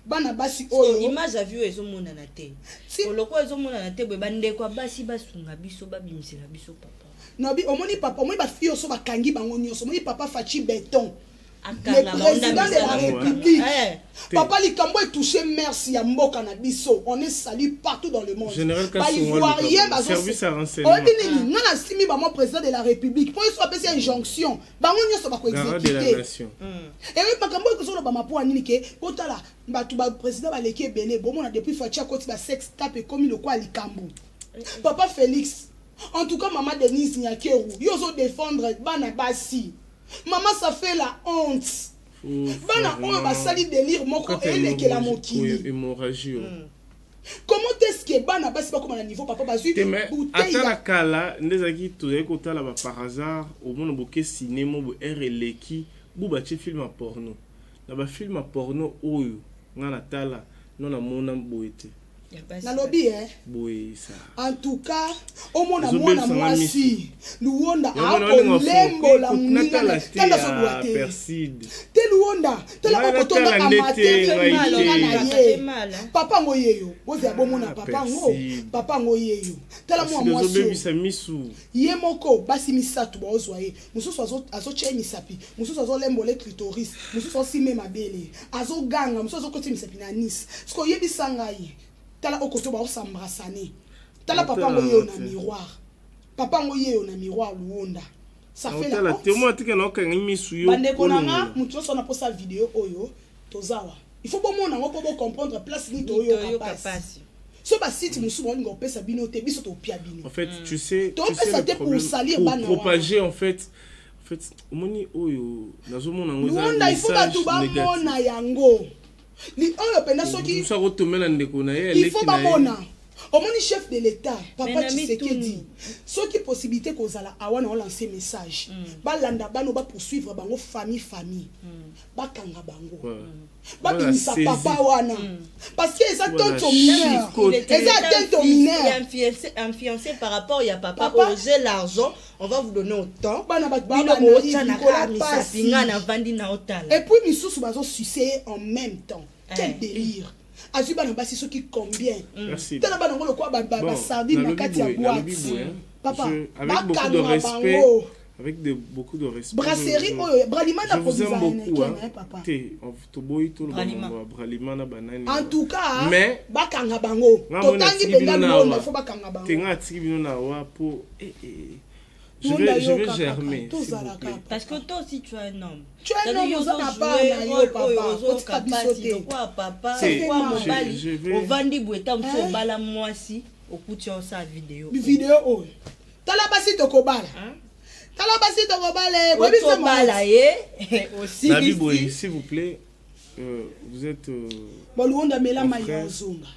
bana basi oyo Image ya vue ezomonana te. Si- Oloko ezomonana te boye bandeko basi basunga biso babimisela biso papa. nobi omoni papa omoni bafille oso bakangi bango nyonso omoni papa Fachi Béton le Akanga président de la République. Eh. Papa Likambo est touché, merci à Mboka Nabiso. On est salué partout dans le monde. Général Bah, Ivoirien, bah, service à renseignement. non, la simi, bah, moi, président de la République. Pour ils appelé injonction. Bah, on y a pas Garant de la exécuter. nation. Et oui, Makambo, que ça, bah, ma pour anniquer. Kotala, bah, tout, bah, président, bah, l'équipe est belé. Bon, on a depuis Fatia, côté, bah, sexe tape et comme le quoi, Likambo. Papa Félix. En tout cas, maman Denise Nyakeru. Ils ont défendre, bah, Nabasi. Maman, ça fait la honte. Bana oyo basali délire moko elekela mokili. Hémorragie. Comment est-ce que bana basi bakoma na niveau papa bazui bouteille ata la kala ndezaki toyei kotala ba par hasard omona boke cinéma bo RLeki bu batie film a porno na ba film a porno oyo nga na tala non na mona boete na lobby boye ça en tout cas omona mwana mwasi luonda akolembo la muningana tanda so boite perside te luonda tala ko tonda amateur na ye papa ngoyeyo boze abomona papa ngoyeyo tala mwa mwasi misu ye moko basi misatu baozwa ye mususu azotie misapi mususu azolembola clitoris mususu osime mabele azoganga mususu azokotia misapi na nice siko yebisanga ye tala okoto ba osambrasane tala papa ngoyeyo na miroir papa ngoyeyo na miroir luonda ça fait la honte te moi tika na okanga misu yo bande konanga mutu so na posa vidéo oyo tozawa il faut bon mona ngo po comprendre place ni to yo kapasi so ba site musu bo ngo pesa bino te biso to pia bino en fait tu sais le problème pour propager en fait omoni oyo nazomona ngo luonda il faut batu ba mona yango li oyo penda soki ça retomela ndeko na ye il faut ba mona omoni chef de l'état papa Tshisekedi soki possibilité kozala awana on lancer message balanda bano ba poursuivre bango famille bakanga bango babimisa papa wana parce que ça tonto mineur tonto mineur influencé par rapport ya papa oser l'argent on va vous donner autant bana ba et puis misusu bazo sucer en même temps quel délire azui bana basi soki combien tala bana ngolo kwa ba sardine na kati ya boîte papa avec beaucoup de respect avec beaucoup de respect brasserie oyo bralima na provision papa to boy to bralima na banani en tout cas mais bakanga bango totangi benga lona faut bakanga bango tenga tiki bino na wa po je vais germer parce que toi aussi tu es un homme tu es un homme on n'a pas yo papa c'est quoi mobali ovandi bweta mso bala mwasi okutia sa vidéo oyo tala basi tokobala bala ye aussi Nabi Boy s'il vous plaît vous êtes Luonda mela maya zonga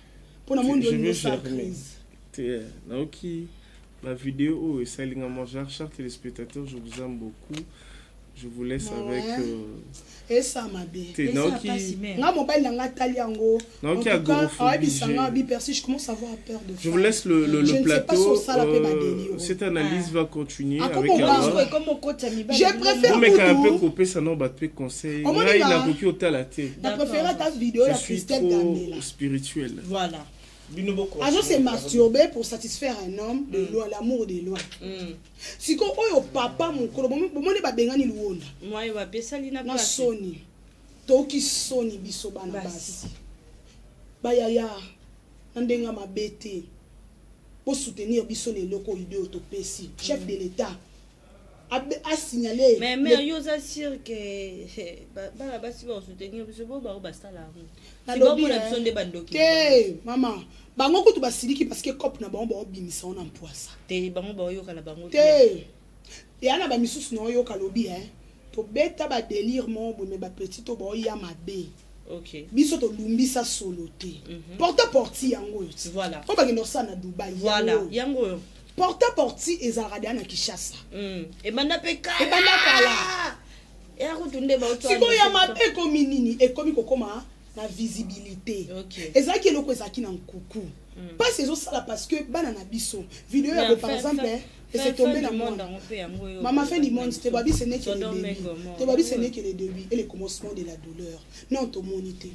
pour na monde yo sa crise naoki la vidéo est salinga manger chers téléspectateurs je vous aime beaucoup je vous laisse avec et ça ma bé naoki nga mobile nga tali yango naoki agoraphobie bi persi je commence à avoir peur de je vous laisse le plateau cette analyse va continuer avec je préfère mais quand peu couper ça non battre conseil là il a beaucoup au talaté je préfère ta vidéo la Christelle Gamela spirituel voilà Azo se masturber pour satisfaire un homme de loin, l'amour de loin. Si ko oyo papa mokolo bomoni ba bengani Luonda. Moi va pesa lina na soni. Toki soni biso bana basi. Bayaya ndenga mabete. Pour soutenir biso les locaux idéaux to pesi. Chef de l'état a signalé mais yo assure que bana basi va soutenir biso bo ba sala. Si bon pour la de bandoki. Maman, bango kutu basiliki parce que cop na bango ba bimisa on empoisa. Te bango ba yo kala bango. Te. Et ana ba misusu no yo kalobi to beta ba délire mon bo me ba petit to ba ya mabe. OK. Biso to lumbisa solo te. Porta porti yango. Voilà. Faut pas que nous ça na Dubaï. Voilà. Yango. Porta porti ezalaka na Kinshasa. Et banda peka. Et banda kala. Et akutunde ba oto. Siko ya mabe komi nini ekomi kokoma na visibilité. OK. Ezaki eloko ezaki na nkuku. Pas ces autres ça parce que bana na biso. Vidéo ya par exemple et c'est tombé dans le monde. Maman fait du monde, te babi ce n'est que le début. Te babi ce n'est que le début et le commencement de la douleur. Non ton monité.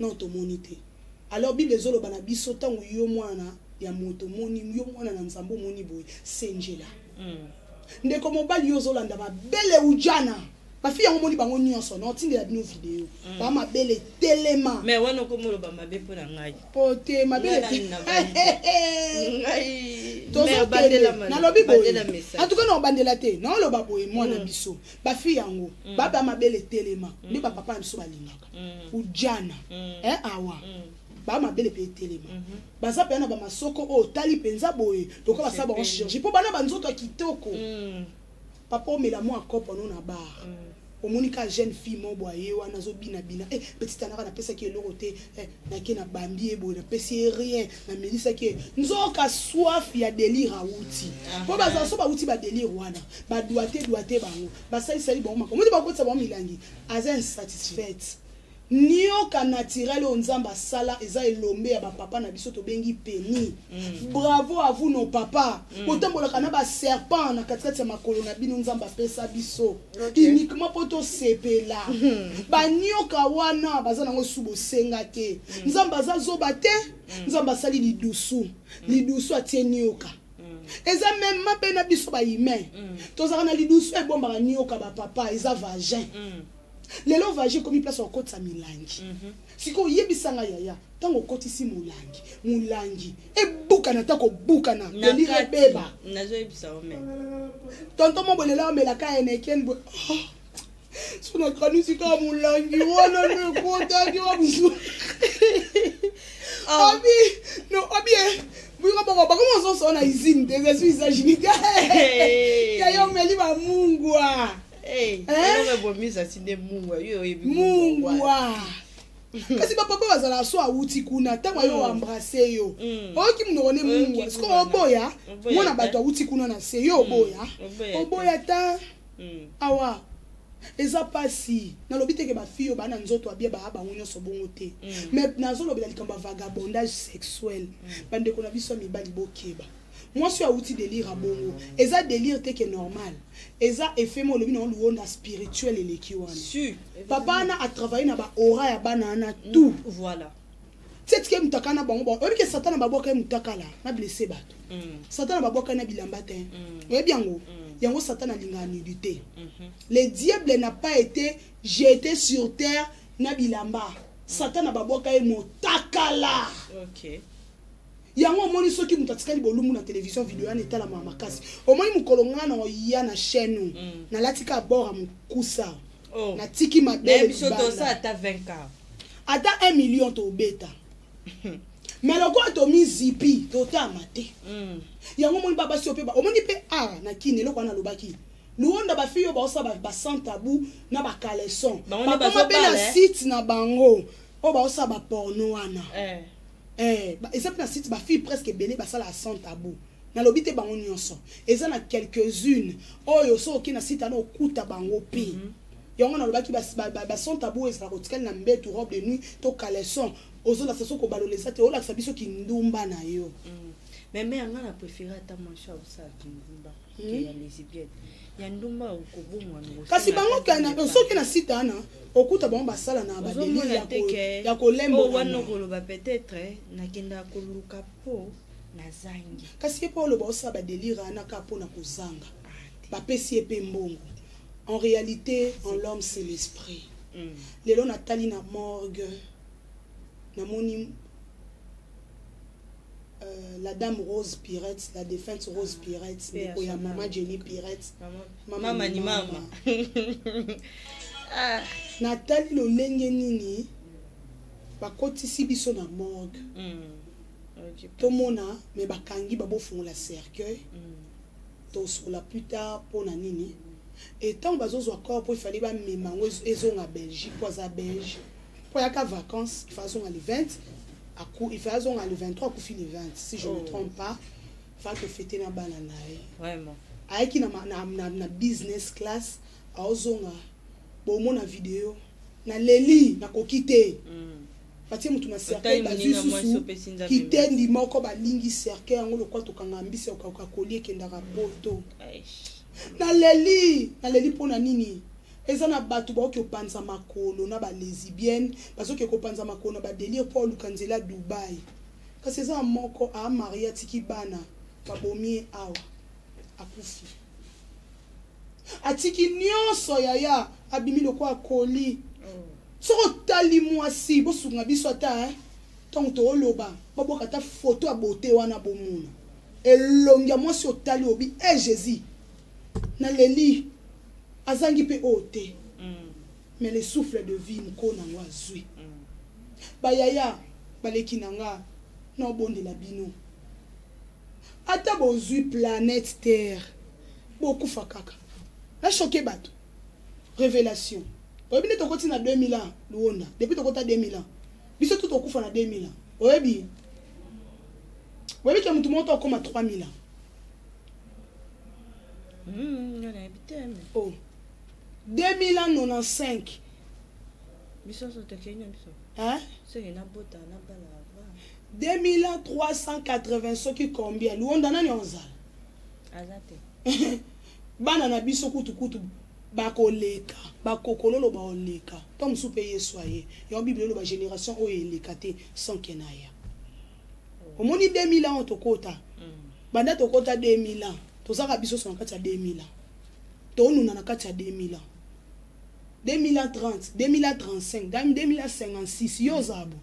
Non ton monité. Alors Bible zolo bana biso tango yo mwana ya moto moni yo mwana na nzambo moni boy senjela. Ndeko mobali yo zolanda ba bele ujana. Ma fille a moni bango nyonso na otinde la bino vidéo. Ba ma bele telema. Mais wana ko molo ba mabe pona ngai. Pote ma bele ngai. Tozo bandela na lobi boy. En tout cas non bandela te. Non lo ba boy mwana biso. Ba fille yango ba ba ma bele telema. Ni ba papa biso balingaka. Ujana. Awa. Ba ma bele pe telema. Baza pe na ba masoko o tali penza boy. Donc ba sa ba en chirurgie. Po bana ba nzoto kitoko. Papa o mela mo akopo no na bar. Omonika jeune fille mo boye wana zo bina petite anaka na pesa ki eloko te na ke na bambi ebo na pesi rien na melisa ke nzoka soif ya délire outi po baza so ba outi ba délire wana ba doite bango ba sali bango mako mo ba kotsa ba milangi aza insatisfaite nioka naturel onzamba sala eza elombe ya ba papa na biso to bengi peni. Bravo à vous nos papas. Otambola kana ba serpent na katikati ya makolo na bino nzamba pesa biso. Uniquement poto sepela. Ba nioka wana baza nango subo senga te. Nzamba za zoba te. Nzamba sali lidusu. Lidusu atie nioka. Eza même mabe na biso ba humain. Tozaka na lidusu e bomba nioka ba papa eza vagin. Lelo vagin comme place en côte sa milangi. Siko yebisanga yaya tango koti si mulangi e buka na tako buka na delire beba nazo yebisa o men tonton mo bolela o mela ka eneken bo sona kanu sika mulangi wana ne kota ki wa busu abi no abi buka baba comment on sona izine de suis exagéré ya yo meli ba mungwa mungwa kasi papa bazala so awuti kuna tango yo embrasser yo oki mnone mungwa siko oboya mona bato awuti kuna na se yo oboya ta awa eza pasi na lobite ke ba fille bana nzoto abia ba bango so bongo te mais nazo lobela likamba vagabondage sexuel bande ko na biso mibali bokeba. Moi, je suis outil délire à bongo. Et ça délire t'es que normal. Et ça effet moi le bin on a spirituel et l'équivalent. Papa a travaillé na ba aura ya banana tout. Voilà. C'est ce que mutaka na bongo. Obi que Satan na baboka mutaka la na blessé bato. Satan na baboka na bilamba te. Obi yango. Yango Satan a linga nudité. Le diable n'a pas été jeté sur terre na bilamba. Satan na baboka mutaka la. OK. Yango moni soki mutatikali bolumu na télévision vidéo ya netala makasi omoni mukolonga na ya na chaîne na latika bora mukusa na tiki mabele biso to ça ata 20k ata 1 million to beta mais loko to mi zipi to ta mate yango moni baba si ope ba omoni pe na kine loko na lobaki luonda ba fiyo ba osa ba sans tabou na ba caleçon ba ba na site na bango o ba osa ba porno wana exemple na site ba fille presque belé ba sala sans tabou na lobité bango nyonso eza na quelques-unes oyo so ki na site na okuta bango pe yango na lobaki ba sans tabou eza ko tikali na mbetu robe de nuit to caleçon ozo la saso ko balolesa te o la sabiso ki ndumba na yo mais anga na préférer ta mancha ou ça ki ndumba ki ya lesbienne ya ndumba ko bomwa ngo kasi bango kana so ki na site ana okuta bango basala na ba délire ya ko lembo wana ko lo ba peut-être na kenda ko luka po na zangi kasi po lo ba sa ba délire ana ka po na kozanga ba pesi epe mbongo en réalité en l'homme c'est l'esprit lelo natali na morgue na moni la dame Rose Pirette, la défunte Rose Pirette, et ya maman Jenny Pirette, maman ni mama. Nathalie lo lenge nini bakotisi biso na morgue. Tomona me bakangi babo fongola cercueil. To sur la plus tard pona nini. Et tant bazozo corps pour il fallait ba memango ezonga Belgique, poza Belge. Pour y avoir vacances, il faut aller le 20, il faut aller le 23, il faut le 20, si je ne me trompe pas. Il faut que fêter na banana. Vraiment. Aiki na business class, aozonga, bon na vidéo, na leli, na kokite. Pati mutu na cercle bazui susu, kite ndi moko ba lingi cercle yango lokwa to kanga mbisi oka kolie kendaka poto. Na leli pona nini? Eza na batu ba oki panza makolo na ba lesbienne, baso ki ko panza makolo na ba délire pour lukanzela Dubai. Kasi eza moko a Maria tiki bana, ba bomie awa. Akufi. Atiki nyonso yaya abimi lokwa akoli. Soko tali mwasi bo sunga biso ata tant to loba baboka ta photo a beauté wana bomuna. Elongia mwasi otali obi Jésus. Na leli azangi pe ote. Mais le souffle de vie mkona ngwa zui. Ba yaya baleki nanga na obonde la bino. Ata bozui planète Terre. Beaucoup fakaka. La choqué bateau. Révélation. Oyebi to koti na 2000 ans luonda. Depuis to kota 2000 ans. Biso tout okufa na 2000 ans. Oyebi. Oyebi ke mutu moto akoma 3000 ans. Oh. 2095. Biso so te kenya biso. Hein? C'est na bota na bala. 2380 soki combien luonda nani onzala azate bana na biso kutu bakoleka bakokololo baoleka to musu pe yesu aye ya bible lo ba génération oyo eleka te sans kenaya omoni 2000 ans tokota banda tokota 2000 ans tozaka biso so na kati ya 2000 ans to nuna na kati ya 2000 ans 2030 2035 2056 yo zabo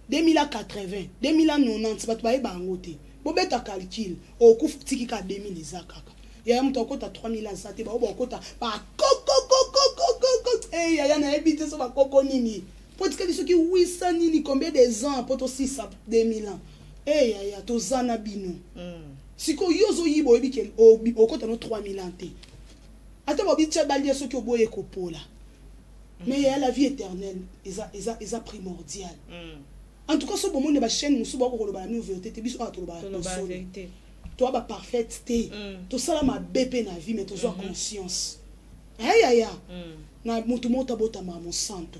2080, 2090, batu bae bango te. Bobeta calcul, okuf tiki ka 2000 ezakaka. Ya mtu okota 3000 azate ba okota ba koko. Eh ya na ebite so ba koko nini. Potika biso ki 800 nini combien des ans poto 6 à 2000 ans. Eh ya to zana bino. Siko yozo yibo ebike okota no 3000 ans te. Ata ba bitcha balia so ki oboye kopola. Mais il y a la vie éternelle, ils a primordial. En tout cas, ce moment, les chaînes, nous sommes encore la vérité. Tu biso la vérité. Toi, ba parfaite, tout ça là ma bébé na vie, mais tu as conscience. Aïe. Na mutu mota bota ma mon santo.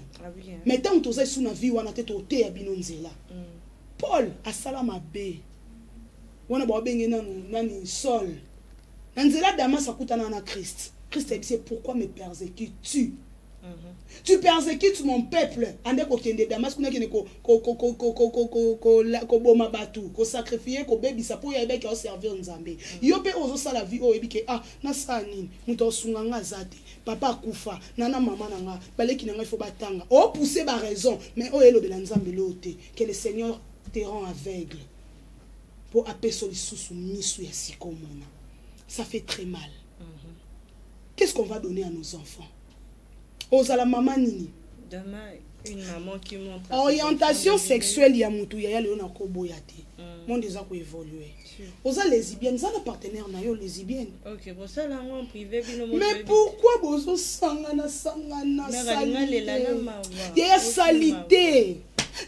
Mais tant que tu as sous na vie, wana te te abinonzela. Paul a sala ma bé. Wana ba benge nani sol. Nanzela Damas akutana na Christ. Christ a dit pourquoi me persécutes-tu? Tu persécutes mon peuple. Ande ko kende Damas kuna kene ko boma batu, ko sacrifier ko bebisa po ya beke o servir Nzambe. Yo pe ozo sala vie o ebike na sani muto sunga nga zate. Papa kufa, nana mama nanga, baleki nanga faut batanga. O pousser ba raison, mais o elobela Nzambe lote que le Seigneur te rend aveugle. Pour appeler sous misu ya sikomona. Ça fait très mal. Qu'est-ce qu'on va donner à nos enfants? Ozala maman nini? Demain, une maman qui montre. Orientation sexuelle ya mutu ya le na kobo ya te. Monde eza ko évoluer. Oza lesbienne, ça la partenaire na yo lesbienne. OK, bon ça là en privé bino. Mais pourquoi bozo sangana salité? Ya salité.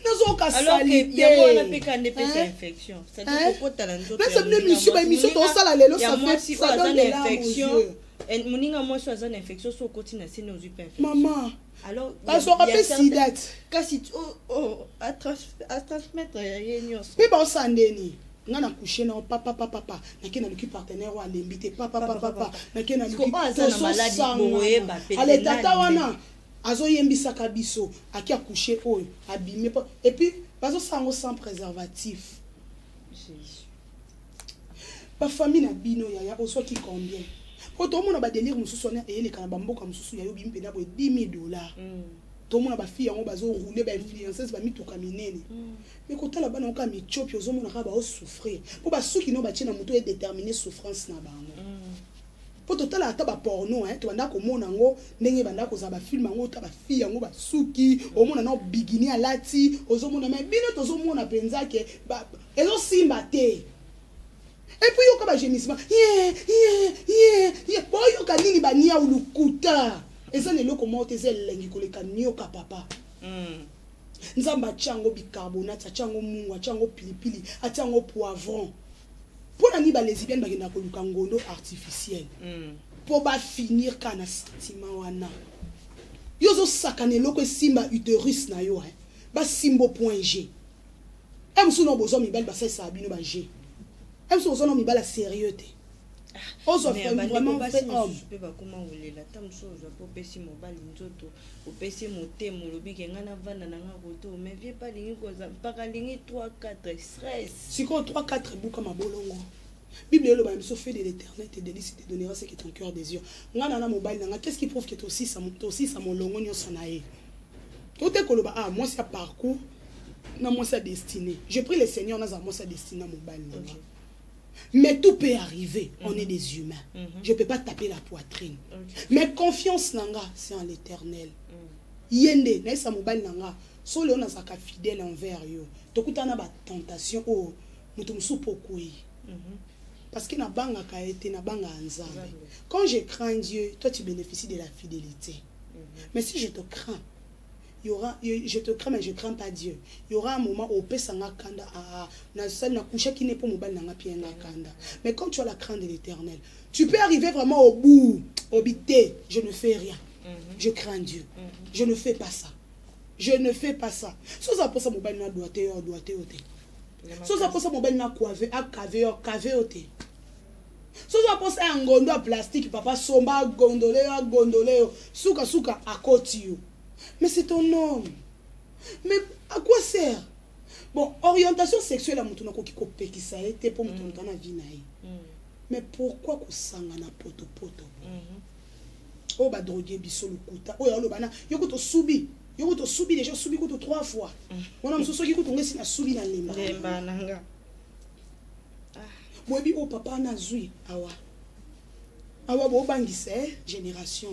Nazoka salité. Ya mona peka ne pesa infection. Ça dit ko tala nzoto. Mais c'est une mission to sala lelo ça fait ça donne l'infection. Et moninga moi so azana infection so continue c'est nos hyper. Maman. Alors parce qu'on appelle sidat. Kasi à transmettre yenyo. Pe ba sandeni. Ngana coucher na papa na kena luki partenaire wa lembité papa na kena luki to maladie boye ba pété. Ale tata wana azo yembisaka biso aki accoucher oyo abimé et puis bazo sango sans préservatif. Ba famille na bino ya oso ki combien? Quand tout le monde a des délires, mususu na eyele kana bamboka mususu ya yo bimpe na boye $10,000. Tout le monde a ba fille yango bazo rouler ba influenceuse ba mituka minene. Mais quand la bana oka michopi ozo mona ka ba souffrir. Po ba suki no ba tina muto e déterminer souffrance na bango. Po total ata ba porno to banda ko mona ngo ndenge banda ko za ba film ngo ta ba fille yango ba suki o mona na bikini alati ozo mona mais bino tozo mona penza ke ba ezo simba te. Et puis yoka ba gémissement yeah boyo ka nini ba nia ulukuta eza lelo ko mote zel lengi koleka nyoka papa nzamba atia bicarbonate, atia mungu, atia pilipili, atia poivron. Pour la niba lesbienne bakenda koluka ngondo artificiel. Pour ba finir kana sentiment wana. Yozo sakane loko simba utérus na yo ba simbo point G. Emsu no bozo mibali ba sa bino ba G. Emsu bozo no mibala sérieux te. Ozo vraiment fait homme. Je peux comment voler la tam chose pour pesi mobile nzoto, pour pesi moté mon lobby que ngana vanda na ngakoto, mais viens pas lingi koza pas lingi 3 4 stress. Si quoi 3 4 bouka mabolongo. Bible le ba so fait de l'éternel te délice te donnera ce qui est ton cœur désire. Ngana na mobile nanga qu'est-ce qui prouve que toi aussi ça mon longo nyoso na ye. Tout est koloba moi c'est parcours na moi c'est destiné. Je prie le Seigneur na za moi c'est destiné à mobile nanga. Mais tout peut arriver, on est des humains. Je ne peux pas taper la poitrine. Mais confiance nanga, c'est en l'éternel. Yende, nesa mobile nanga, so le nazaka fidèle envers yo. Tokutana ba tentation oh mutumsu pokui. Parce que na banga ka été na banga nzambe. Quand je crains Dieu, toi tu bénéficies de la fidélité. Mais si je te crains, je te crains mais je crains pas Dieu. Il y aura un moment où pesanga kanda na salle na coucher qui n'est pas mobile nanga pienga kanda. Mais quand tu as la crainte de l'Éternel, tu peux arriver vraiment au bout, au bité, je ne fais rien. Je crains Dieu. Je ne fais pas ça. Je ne fais pas ça. Si ça pour ça mobile na doit te. Si ça pour ça mobile na cavé. Si ça pour ça un gondo à plastique papa somba gondolé suka à côté. Mais c'est ton homme. Mais à quoi sert? Bon, orientation sexuelle à mon tour qui copie qui ça a été pour mon tour dans la vie naïe. Mais pourquoi qu'on sanga na poto? Oh bah droguer biso le kuta. Oh yalo bana yoko to subi déjà subi kuto 3 fois. On a msoso qui kuto ngesi na subi na lemba. Lemba nanga. Bobi oh papa na zui awa bo bangise génération.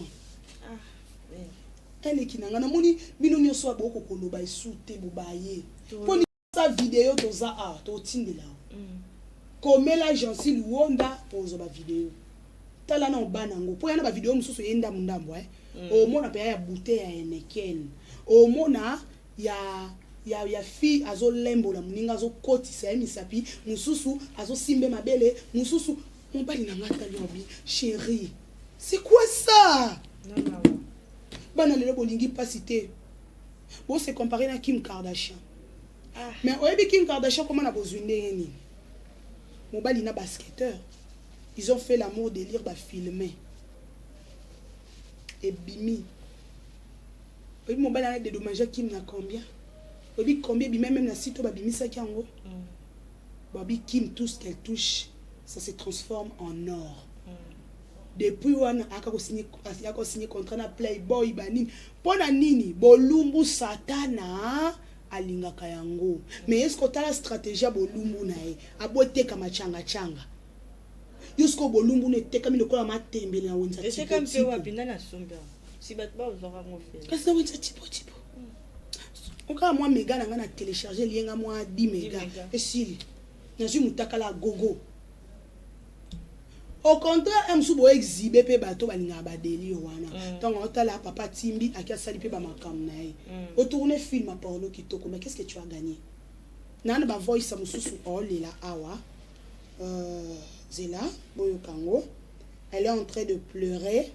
Elle qui n'a pas moni binonyo so ba kokolo ba isute bobaye poni sa vidéo toza to tindela komela jansi luonda pozo ba vidéo tala na obana ngo po yana ba vidéo mususu yenda mundambo o mona pe ya bouteille ya Heineken o mona ya fi azo lembo la muninga azo kotisa ya misapi mususu azo simbe mabele mususu mon bali na ngata lobi chérie c'est quoi ça? Non. Bana lelo bolingi pasité. Bon c'est comparé à Kim Kardashian. Mais oyebi Kim Kardashian comment na bozwinde yeni. Mobali na basketteur. Ils ont fait l'amour délire ba filmer. Et bimi. Oyebi mobali na dédommagé Kim na combien? Oyebi combien bi même na site ba bimisa kiango. Babi Kim tout ce qu'elle touche, ça se transforme en or. Depuis wana ako signé contrat na Playboy banini pona nini bolumbu satana alingaka yango. Mais est-ce que la stratégie bolumbu na e abote kama changa yusko bolumbu ne tekami lokola matembe na wonza tipo c'est comme pe wapinda na somba si bat ba ozora mo fait parce que wonza tipo oka moi mega na ngana télécharger lienga moi 10 mégas et si na ju mutakala gogo. Au contraire, emsubo exhiber pe bato balinga ba deli wana. Donc on t'a la papa Timbi akia sali pe ba makam na ye. Au tourner film à porno kitoko, mais qu'est-ce que tu as gagné? Nana ba voice sa mususu olela awa. Zela boyo kango. Elle est en train de pleurer.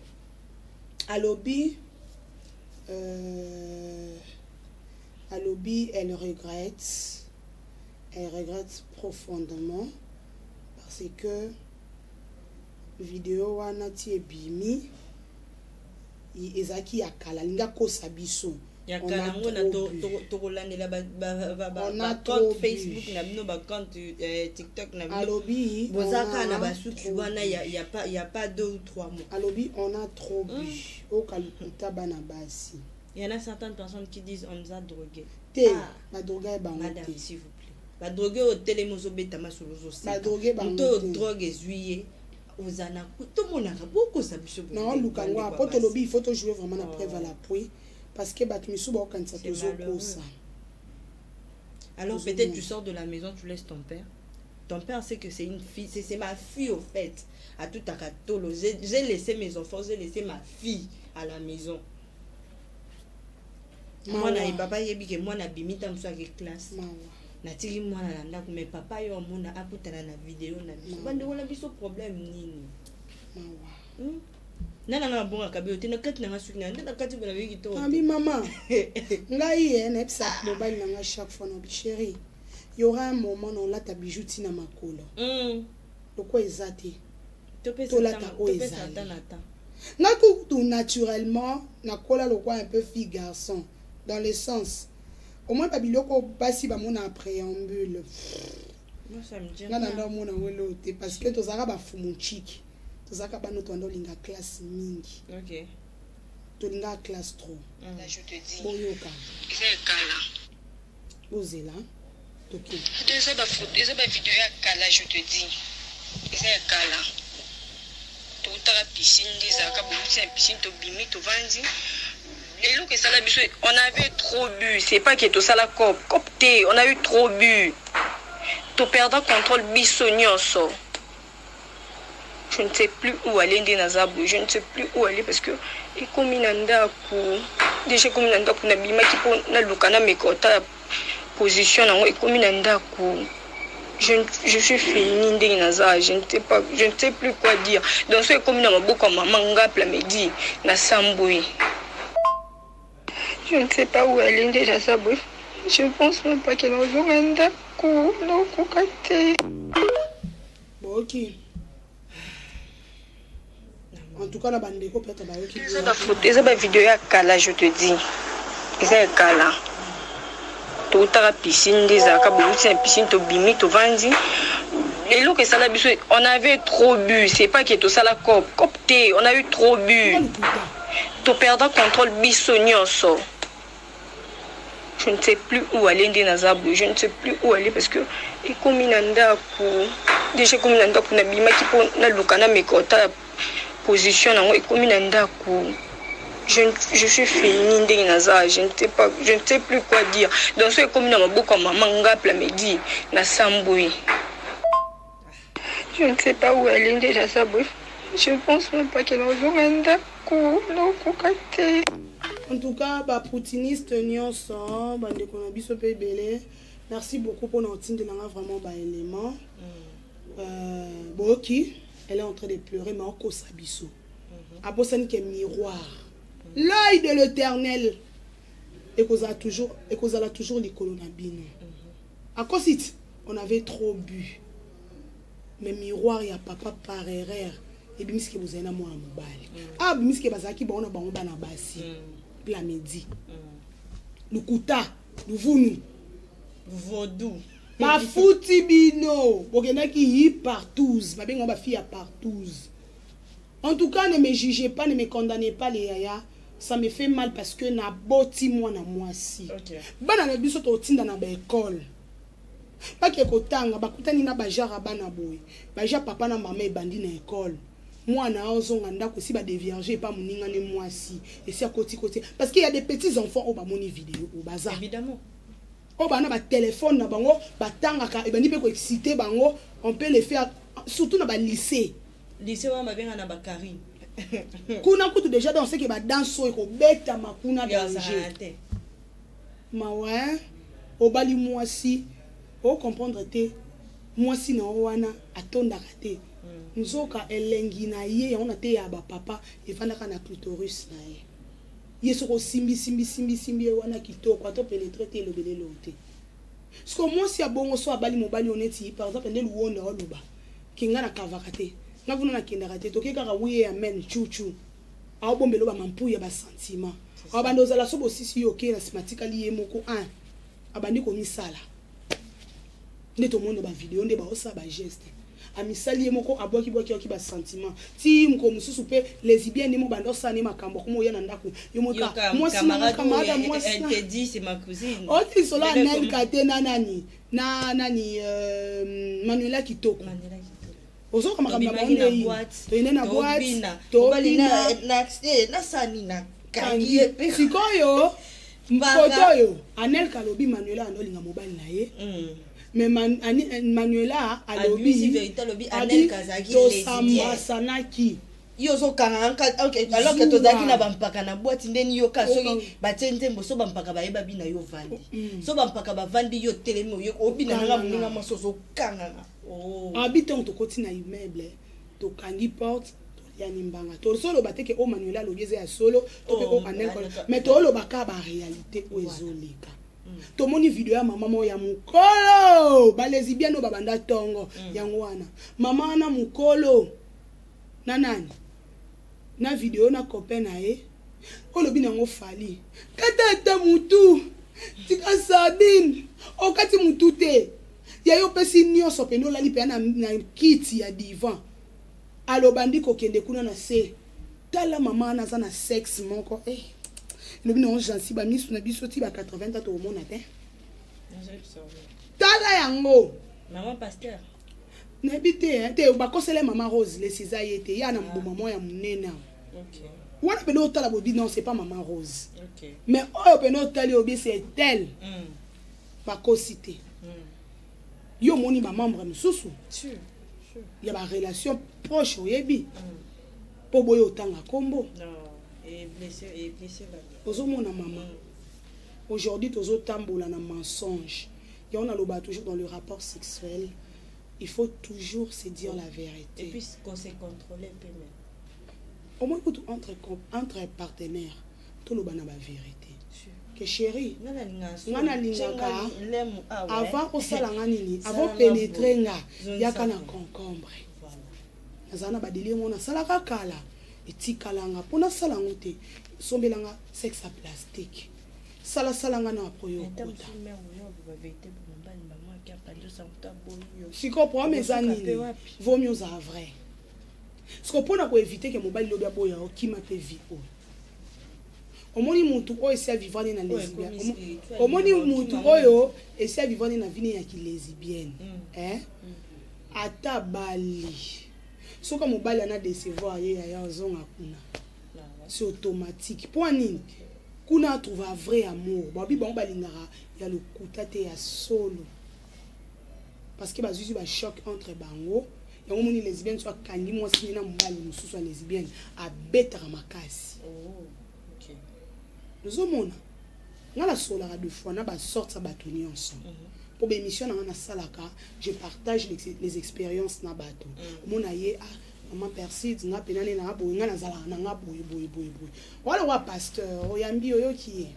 À lobby elle regrette. Elle regrette profondément parce que vidéo wana ti ebimi ezaki ya kala linga kosa biso ya kala ngona to kolandela ba compte Facebook na bino ba compte TikTok na bino alobi bozaka na basuki wana y a pas 2 ou 3 mois alobi on a trop bu au kalukuta bana basi. Il y en a certaines personnes qui disent on nous a drogué ba drogué ba madame s'il vous plaît ba drogué au télémozo beta masolozo ba drogué ba drogue zuié Ozana, tout le monde a beaucoup ça. Non, Lukangwa, pour te lobby, il faut te jouer vraiment après à l'appui. Parce que Batmisu, quand ça te joue ça. Alors peut-être tu sors de la maison, tu laisses ton père. Ton père sait que c'est une fille, c'est ma fille au fait. À tout à Katolo, j'ai laissé mes enfants, j'ai laissé ma fille à la maison. mwana ye papa yebi ke mwana bimita mso ke classe mawa natiki mwana na ndako mais papa yo mona akutana na video na biso bande wala biso problème nini mawa nana nga bonga kabe te na kati na suki na ndana kati bona wiki to abi mama ngai ne psa mobile na nga chaque fois no chérie il y aura un moment on la ta bijouti na makolo pourquoi ezati to la ta o ezali nga tout naturellement na kola lokwa un peu fille garçon dans le sens au moins babiloko basi ba mona préambule moi ça me dit nga na mona welo te parce que tozaka ba fumu chiki tozaka ba noto ndo linga classe mingi OK to linga classe trop là je te dis boyoka c'est kala bozela toki eza ba vidéo ya kala je te dis c'est kala totaka piscine dizaka bouti ya piscine to bimi to vandi et look ça la biso on avait trop bu c'est pas que tout ça la copté on a eu trop bu to perdre contrôle biso nyonso je ne sais plus où aller Nazabu je ne sais plus où aller parce que et comme inanda ku déjà comme inanda ku na bima ki po na lukana mekota position nango et comme inanda ku je suis fini ndenge naza je ne sais plus quoi dire donc c'est comme na maboko maman ngapla me dit na sambui je ne sais pas où aller déjà ça bref je pense même pas qu'elle va jouer ku no ku kate OK en tout cas la bande ko peut-être ba yoki eza ba vidéo ya kala je te dis eza ya kala totaka piscine dizaka bouti ya piscine to bimi to vandi et look ça la biso on avait trop bu c'est pas que tout ça la copté on a eu trop bu to perdre contrôle biso nyonso je ne sais plus où aller Nazabu je ne sais plus où aller parce que et comme inanda ku déjà comme inanda ku na bima ki po na lukana mekota position nango et comme inanda ku je suis fini ndenge naza je ne sais plus quoi dire donc c'est comme na maboko maman ngapla me dit na sambui je ne sais pas où aller déjà ça bref je pense même pas qu'elle va jouer ku no ku kate en tout cas ba poutiniste nyonso bande ko na biso pe belé merci beaucoup pour notre team de langa vraiment ba élément Boki elle est en train de pleurer mais encore sabiso abosani ke miroir l'œil de l'Éternel et causa toujours les colonabines à cause on avait trop bu mais miroir ya papa par erreur et bimiski bozena moi mobali ah bimiski bazaki baona bango bana basi la midi lukuta luvunu vodou ba futi bino bokenaki hi partous babenga ba fille à partous en tout cas ne me jugez pas ne me condamnez pas les yaya ça me fait mal parce que na boti moi na moi si bana na biso to tinda na ba école pas que kotanga bakutani na ba jara bana boy ba ja papa na mama e bandi na école moi na ozonga ndako si ba dévierger pas moninga ne moi si et c'est à côté parce qu'il y a des petits enfants au ba moni vidéo au bazar évidemment au ba na ba téléphone na bango batanga ka e bandi pe ko exciter bango on peut les faire surtout na ba lycée wa mabenga na bakari kuna kutu déjà dans ce que ba danso ko beta makuna danger mawa au bali moi si au comprendre te moi si na wana atonda kate nzoka elengi na ye on a te ya ba papa e fandaka na clitoris na ye yeso ko simbi wana kitoko ato pénétrer te lobele lote parce que moi si abongo so abali mobali oneti par exemple ndelu wonda oloba kinga na kavaka te na vuna na kindaka te toke kaka wiye amen chuchu a bombelo ba mampu ya ba sentiment a bando za la sobo sisi yoke na systematically ye moko abandi ko misala ndeto mono ba video nde ba osa ba geste amisali ye moko aboki ba sentiment ti mko mususu pe lesbienne ni mo bando sa ni makambo ko mo yana ndako yo moka moi si camarade moi elle te dit c'est ma cousine o ti sola nel kate na nani Manuela Kitoko ozo kama kama bonde yi to ine na boîte to bina na sani na kangi pe sikoyo mbotoyo anel kalobi Manuela anolinga mobali na ye mais Manuela alobi vérité lobi anel kazaki to samba sanaki yo ozokanga alors que tozalaki na bampaka na bwati ndeni yo ka soki batie nzembo so bampaka bayeba bina yo vandi so bampaka bavandi yo telemi obina nanga moninga mwasi ozokanganga abitongo tokoti na immeuble tokangi porte yani mbanga tosoloba te ke o Manuela alobi eza ya solo to pe o Anel mais tolobaka ba réalité o ezoleka tomoni video ya mama mo ya mukolo balesibiano babanda tongo yango wana mama na mukolo na nani na video na copain na ye olobi nango fali kata mutu tika sardine okati mutu te ya yo pesi nyonso pe no lali pe na kiti ya divan alobandi kokende kuna na se tala mama naza na sexe moko lobi nango jansi ba misu na biso ti ba 80 ta to mona te tala yango maman pasteur n'habite te bakosele mama Rose les cisailles te ya na mbuma mo ya munena wana pe no tala bobi non c'est pas maman Rose mais oyo pe no tali obi c'est elle bakosite yo moni ba membre mususu il y a ba relation proche oyebi po boyo tanga kombo et blessé ozomona maman aujourd'hui tozo tambola na mensonge ya on a loba toujours dans le rapport sexuel. Il faut toujours se dire la vérité. Et puis qu'on se contrôle un peu même. Au moins entre partenaires, tout le monde a la vérité. Que chérie, avant qu'on s'allie, avant pénétrer nga, yaka na concombre. Nazana badili mona salaka kala, etikalanga pona salangote, sombelanga sexe à plastique. Sala salanga na proyo kota. Si comprends mes amis, vaut mieux à vrai. Ce qu'on peut pour éviter que mobile lobia boya qui m'a fait vivre. Au moins mutu o essaie vivre dans la lesbienne. Au moins mutu oyo essaie vivre dans la vie ya ki lesbienne. Ata bali. So comme mobile na décevoir ya zonga kuna. C'est automatique. Point nini? Kuna trouver vrai amour. Babi bon balingara ya le kutate ya solo. Parce que bazuzi ba choc entre bango et on moni lesbienne soit kandi moi si na mbali mususu soit lesbienne a betara makasi OK nous omona ngala sola deux fois na ba sorte ba toni ensemble pour émission na salaka je partage les expériences na bato mona ye maman Perside nga penane na boy nga nazala na nga boy wala wa pasteur oyambi oyo ki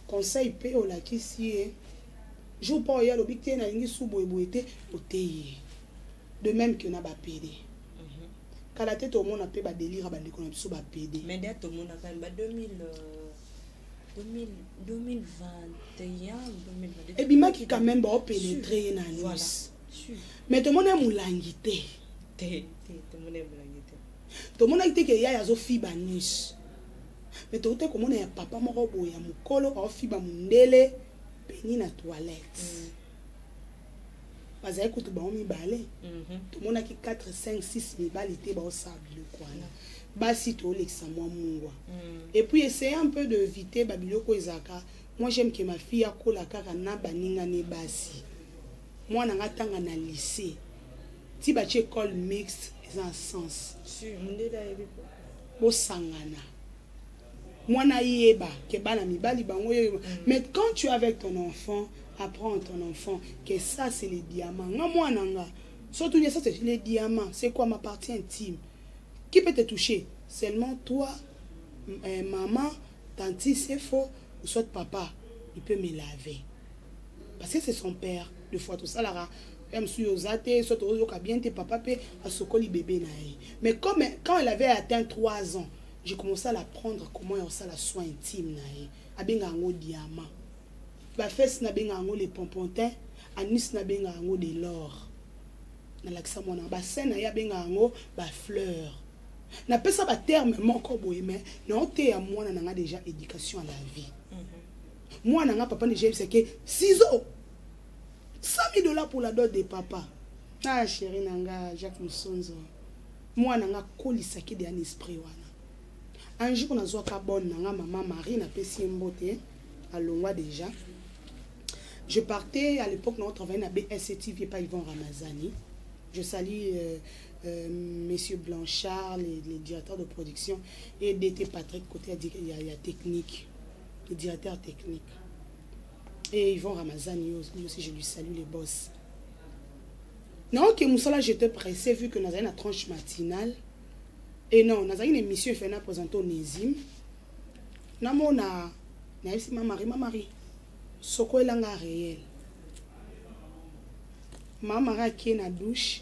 conseil pe o la kisi je pas y a l'objectif na lingi sous boyeboité oteye de même que na ba PD kala tete au monde appelle ba délire ba ndeko na biso ba PD mais date au monde quand même 2021 2022 et bima qui quand même ba pénétrer na Nice mais tout le monde est moulangi te tout le monde est moulangi te tout le monde dit que ya yazo fi ba Nice mais tout te comme on est papa moko boya mukolo o fi ba mundele ni na toilette bazai kutu ba mi balé tout le monde a qui 4 5 6 mibali te ba osable kwana basi to lexa moi mungwa et puis essayer un peu de éviter babiloko ezaka. Moi j'aime que ma fille akola kaka na baninga ne basi moi na ngatanga na lycée ti ba école mixte en sens mundela yebi bo sangana moi na yeba ke bana mibali bango yo mais quand tu es avec ton enfant apprends à ton enfant que ça c'est les diamants nga moi nanga surtout ça c'est les diamants c'est quoi ma partie intime qui peut te toucher seulement toi maman tanti c'est faux ou soit papa il peut me laver parce que c'est son père deux fois tout ça là même si osate soit ozoka bien tes papa pe asokoli bébé na ye mais comme quand elle avait atteint 3 ans j'ai commencé à l'apprendre comment on ça la soin intime nae abenga ngo diamant ba fesse na benga ngo les pompontins anis na benga ngo de l'or na laksa mona ba scène ya benga ngo ba fleur na pesa ba terme moko boye mais na ote ya mwana nga déjà éducation à la vie mwana nga papa déjà c'est que ciseaux $100,000 pour la dot de papa ah chérie nanga Jacques Musonzo mwana nga kolisaki de un esprit wana. Un jour, on a joué à bonne maman Marie, on a payé une beauté à Longwa déjà. Je partais à l'époque, on travaillait à BSTV, pas Yvon Ramazani. Je salue Monsieur Blanchard, les directeurs de production, et DT Patrick, côté il y a technique, le directeur technique. Et Yvon Ramazani aussi, je lui salue les boss. Non, que Moussala, j'étais pressé vu que nous avons une tranche matinale. Et non, nous avons une émission qui est présentée au Nézim. Nous avons ma Marie. Soko est là réel. Ma Marie qui est dans la douche.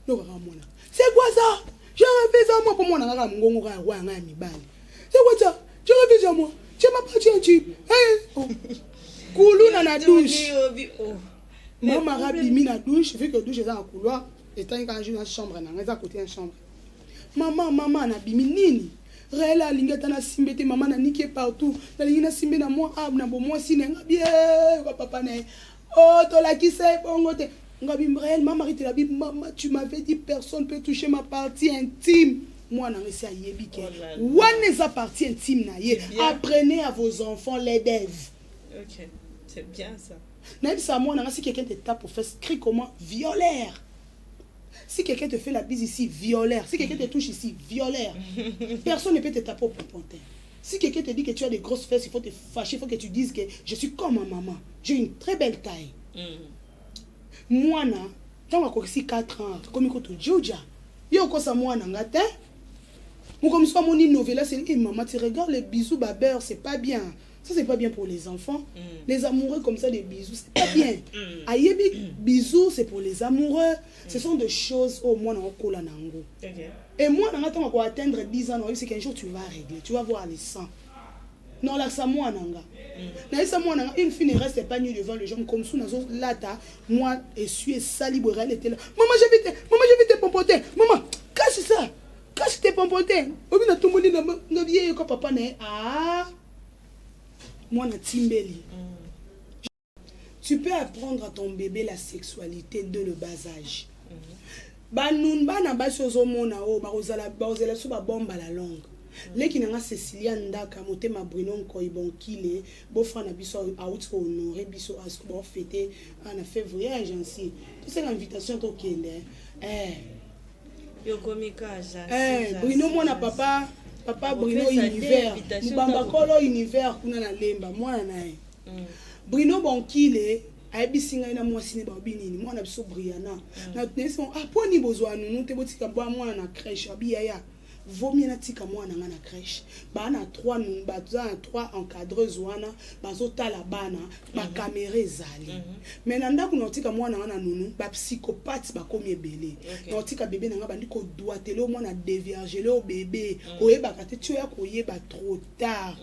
C'est quoi ça? Je refais ça moi pour moi. C'est quoi ça? Je refais ça moi. Tu m'as pas dit un type. Koulou dans la douche. Maman a mis dans la douche, vu que la douche est dans le couloir, et tant qu'il y a une chambre, il y a à côté une chambre. Maman a mis nini. Réla lingata na simbete maman na niqué partout. La lingina simbe na moi ab na bo moi sinenga bien papa na. Oh to la qui c'est bongo te. Ngabi mrel maman rite la bi maman tu m'avais dit personne peut toucher ma partie intime. Moi na resi ayebi ke. One sa partie intime na ye. Apprenez à vos enfants les devs. OK. C'est bien ça. Même ça moi na si quelqu'un te tape pour faire cri comment violaire. Si quelqu'un te fait la bise ici, violaire. Si quelqu'un te touche ici, violaire. Personne ne peut te taper au pompon. Si quelqu'un te dit que tu as des grosses fesses, il faut te fâcher, il faut que tu dises que je suis comme ma maman. J'ai une très belle taille. Moi, quand je suis 4 ans, comme je suis Djoudja, je suis moi, comme ça, mon novella, c'est que maman, tu regardes les bisous babeurs, c'est pas bien. Ça, c'est pas bien pour les enfants. Les amoureux comme ça, des bisous, c'est pas bien. Ayebi, bisous, c'est pour les amoureux. Ce sont des choses au moins en cola nango. Et moi, quand on va atteindre 10 ans, c'est qu'un jour tu vas régler, tu vas voir les sangs. Non, là, ça moi nanga. Une fille ne reste pas nue devant les gens comme ça. Là, moi, et suis salibre, elle était là. Maman, je vais te pompoter. Maman, cache ça. Cache tes pompoter. Au bout de tout le monde, on vieille comme papa n'est. Ah. Moi, na timbeli. Tu peux apprendre à ton bébé la sexualité de le bas âge. Banoun bana basozo mona o barozala so ba bomba la langue. Leki nanga Cecilia ndaka motema Bruno Nkoibonkile bofra na biso out ko honorer biso asko bo fêter en février agence. Tu sais l'invitation to kende. Yo komika ja. Bruno mona papa Bruno univers. Mubamba kolo univers kuna na lemba mwana nae. Bruno Bonkile ayebisinga ina mwasi ne babinini mwana biso Briana. Na tenesi aponi bozwa nunu te botika bwa mwana na crèche abiyaya. Vomi na tika mwana na crèche. Ba na 3 encadreuses wana bazota la bana ba caméra ezali. Mais na ndako na tika mwana na nunu ba psychopathe ba komi ebele. Na tika bébé na bandi ko doitelo mwana dévierger le bébé. Oyeba kate tu ya koyeba trop tard.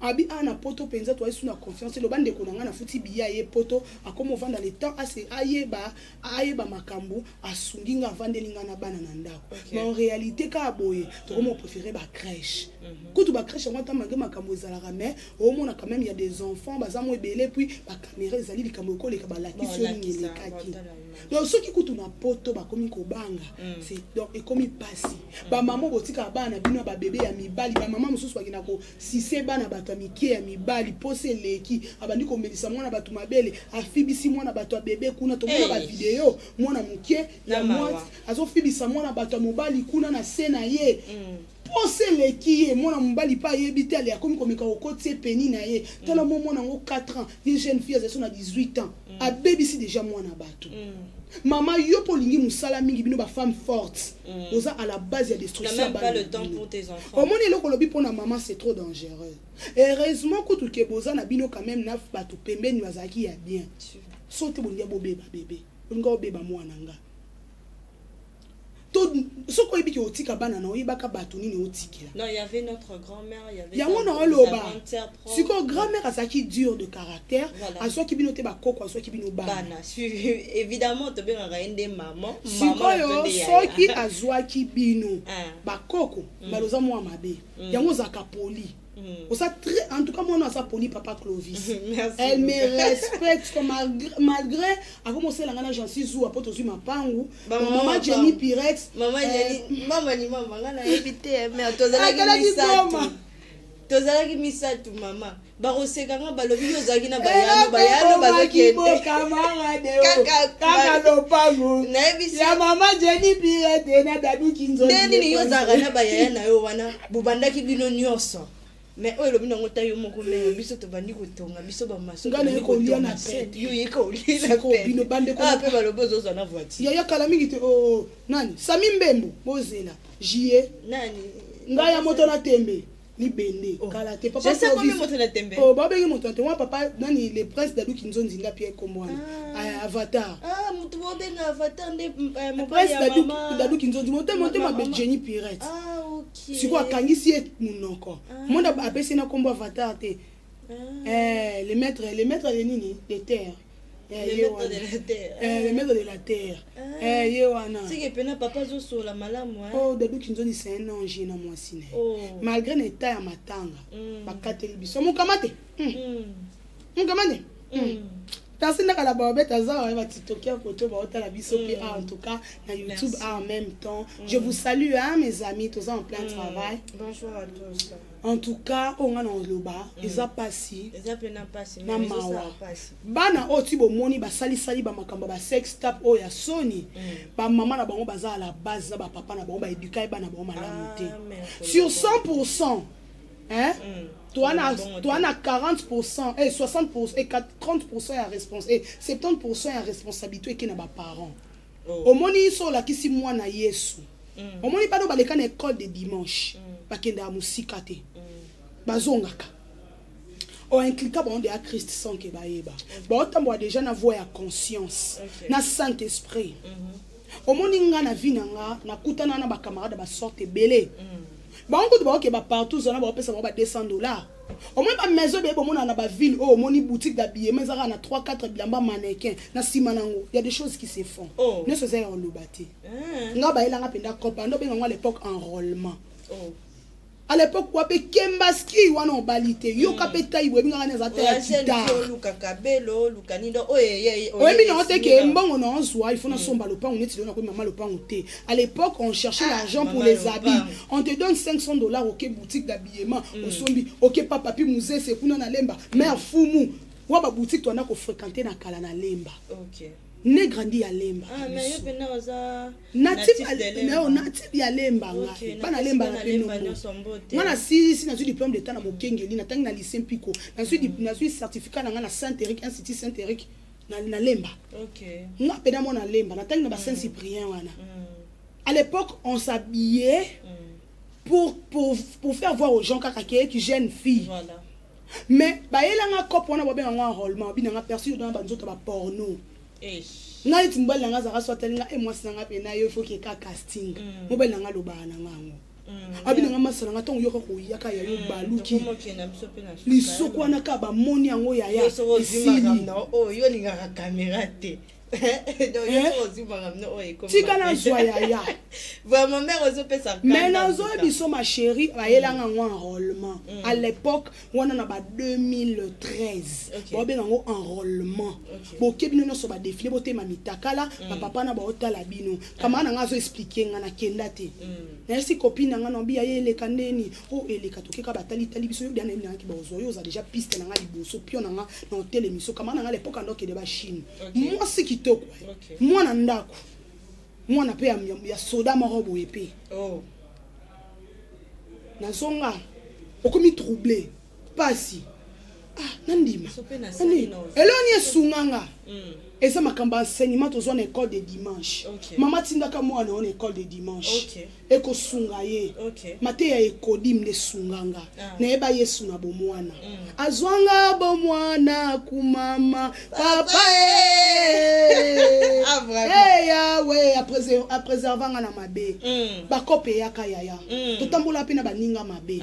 Abi ana poto penza toi sous la confiance le bande ko na futi biya ye poto akomo vanda le temps assez ayeba makambu asunginga vandelinga na bana na ndako. Mais en réalité ka boye to comme on préférait ba crèche. Kutu ba crèche on ta manga makambu ezalaka mais au moins quand même il y a des enfants bazamo ebele puis ba caméra ezali likambo ko leka ba lakisi ni le kaki. Donc ceux qui kutu na poto ba komi ko banga c'est donc et komi passi. Ba maman botika bana bino ba bébé ya mibali ba maman mususu ba kinako si c'est bana ba mike ya mibali pose leki abandi komelisa mwana batu mabele afibisi mwana batu bébé kuna to mwana ba video mwana muke ya mwana azo fibisa mwana batu mobali kuna na sena ye pose leki ye mwana mobali pa yebite ali akomi komeka okoti peni na ye tala mwana ngo 4 ans une jeune fille a 18 ans a bébisi déjà mwana batu maman yo polingi musala mingi bino ba femme forte oza à la base ya destruction n'a même pas le temps pour tes enfants au monde eloko lobi pona maman c'est trop dangereux heureusement que tout ke boza na bino quand même na batu pembeni bazaki ya bien sote bolingi bobeba bébé bolingi bobeba mwana nga to soko ebiki otika bana na oyebaka batu nini otikela non il y avait notre grand-mère il y avait yango na loba siko grand-mère azaki dur de caractère aswa ki bino te ba koko aswa ki bino bana évidemment to benga ende maman siko yo soki azwa ki bino ba koko baloza mwa mabe yango zaka poli. En tout cas, moi, je poli papa Clovis. Elle me respecte malgré. Avant, moi, c'est la j'en suis où, après, tu m'as pas où. Maman Jenny Pirex. Maman Jenny, maman, on a évité, mais tu as dit tozalaki misatu mama bakosekanga balobi yo ozalaki na bayano bazokende kaka lopango nayebisi ya mama Jenny Pirete na Dadou Kinzo nde nini yo ozalaka na bayaya na yo wana bobandaki bino nyonso mais oyo elobi nango ta yo moko me biso tobandi kotonga biso bamaso kolia na pete yo yeka olia na bino bande ko mpe balobi ozozwa na voiture yaya kala mingi te nani Sami Mbembo bozela jie nani ngai ya moto na tembe libende kala te papa je sais combien moto na tembe babengi moto na tembe wa papa nani le prince Dadou Kinzo Nzinga Pierre Komwana Avatar moto bobenga Avatar nde prince Dadou Kinzo Nzinga moto ma Jenny Pirate siko akangisi ye munoko monde apesi na kombo Avatar te le maître de nini de terre le maître de la terre yewana sike pena papa zosola malamu Dadou Kinzo ni c'est un ange na mwasine malgré l'état ya matanga bakateli biso mukamate Merci na kala baobet azar va titokia koto ba otala biso pe en tout cas na YouTube en même temps. Je vous salue mes amis tous en plein travail. Bonjour à tous. En tout cas on a dans loba eza pasi na mawa bana oti bo moni ba sali ba makamba ba sex tap o ya Sony ba mama na bango baza à la base ba papa na bango ba éduquer bana bango malamu te sur 100%. Hein? Toi, on a 40% et 60% et 30% à responsabilité et 70% à responsabilité qui n'a pas parents. Au moins ils sont là qui si moi na Yesu. Au moins ils pas dans l'école école de dimanche. Pas qu'il y a musique te. Bazongaka. O inclica bon de à Christ sans que baeba. Ba otambo déjà na voix à conscience, na Saint-Esprit. Au moins inga na vie na kutana na ba camarade ba sorte belé. Ba on ko ba ke ba partout zona ba pesa ba $200. Au moins ba maison be bo mona na ba ville oh moni boutique d'habillement ça na 3-4 bilamba mannequin na simanango il y a des choses qui se font ne se c'est en lobati nga ba elanga penda kopa ndo benga à l'époque enrôlement à l'époque quoi pe kembaski wana obalite yo kapeta iwe binga na zata ya kita luka kabelo luka nindo oye oui non te ke mbongo na nzwa il faut na somba le pain on est na ko mama le pain te à l'époque on cherchait l'argent pour les habits on te donne $500 OK boutique d'habillement au sombi OK papa pi musée c'est kuna na lemba mère fumu wa ba boutique toi na ko fréquenter na kala na lemba OK ne grandi à lemba mais yo pena oza natif ya lemba nga bana lemba na peno ngana si na diplôme d'état na mokengeli na tangi na lycée Mpiko na suis certificat na Saint-Éric institut Saint-Éric na lemba nga pena mo na lemba na tangi na Saint Cyprien wana à l'époque on s'habillait pour faire voir aux gens qui jeune fille voilà mais ba elanga cop wana ba benga enrôlement bi na perçu dans ba nzoto ba porno ngai timbala nga zaka swateli nga moi sinanga pe na yo faut que ka casting mo bela nga lobana ngango abi nga masala nga tongo yo ko yaka ya yo baluki lisoko na ka ba moni yango ya ya yo linga kamera te tika na zwa ya vraiment mère ozo pesa mais na zo biso ma chérie ba yelanga ngo enrôlement à l'époque wana na ba 2013 ba benga ngo enrôlement bo kebino no so ba défilé bote ma mitakala ba papa na ba otala bino kama na nga zo expliquer nga na kenda te na si copine nga no bi ya ele kandeni o ele katokeka batali tali biso yo dana na ki bozo yo za déjà piste na nga liboso pio na nga na hotel émission kama na nga l'époque ando de ba Chine moi si mwana ndako mwana pe ya soda morobo epe nazonga okomi troublé pasi nandima eloni esunganga eza makambo enseignement tozwa na école de dimanche mama tindaka mwana na école de dimanche ekosunga ye mate ya ekodim nde sunganga nayeba yesu na bomwana azwanga bomwana kumama papa yawe apréservanga na mabe bakope yaka yaya totambola pe na baninga mabe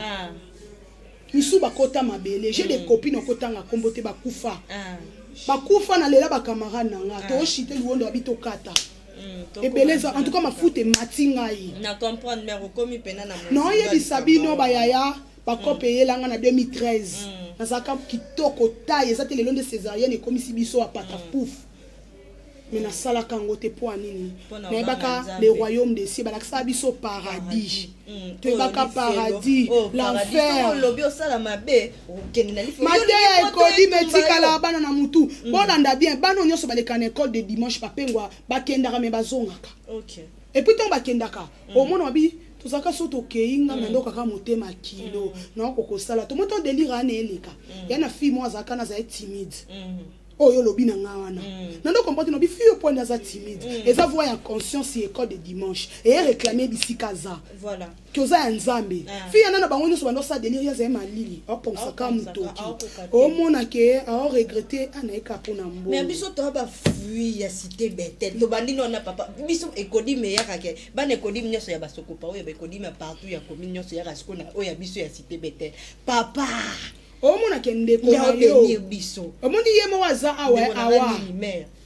misu bakota mabele j'ai des copines okotanga kombo te bakufa bakufa na lela ba camarade nanga to chite luondo abito kata ebeleza en tout cas mafuta matinga yi na comprendre mais okomi pena na non yebisa bino bayaya bakope yelanga na 2013 nazaka kitoko taille eza te lelo nde césarienne ekomisi biso apata pouf mais na sala kango te po anini Pona na baka Nzambe. le royaume des cieux balakisa biso paradis te baka paradis l'enfer lobi osala mabe okende na life mateya ekodi metikala bana na mutu bolanda bien bana nyonso baleka na école de dimanche bapengwa bakendaka me bazongaka OK et puis ntango bakendaka omona babi tozalaka so tokei nga na ndo kaka motema kilo na kokosala tomoto délire ane eleka ya na fille mo azalaka na azali timide oyo lobi na nga wana na ndo comprendre no bi fille point aza timide eza voix ya conscience et école de dimanche et réclamer bisika za voilà que oza ya nzambe fille yana na bango nyonso bando sa délire ya zema lili oponsaka mutoki omona ke a regretter anaika pona mbo mais biso to ba fui ya cité betel to bandino na papa biso ekodi me ya kake bana ekodi nyonso ya basoko pa oyo ba ekodi me partout ya commune nyonso ya rasiko na oyo biso ya cité betel papa omona ke ndeko na yo biso omondi ye mo waza awa awa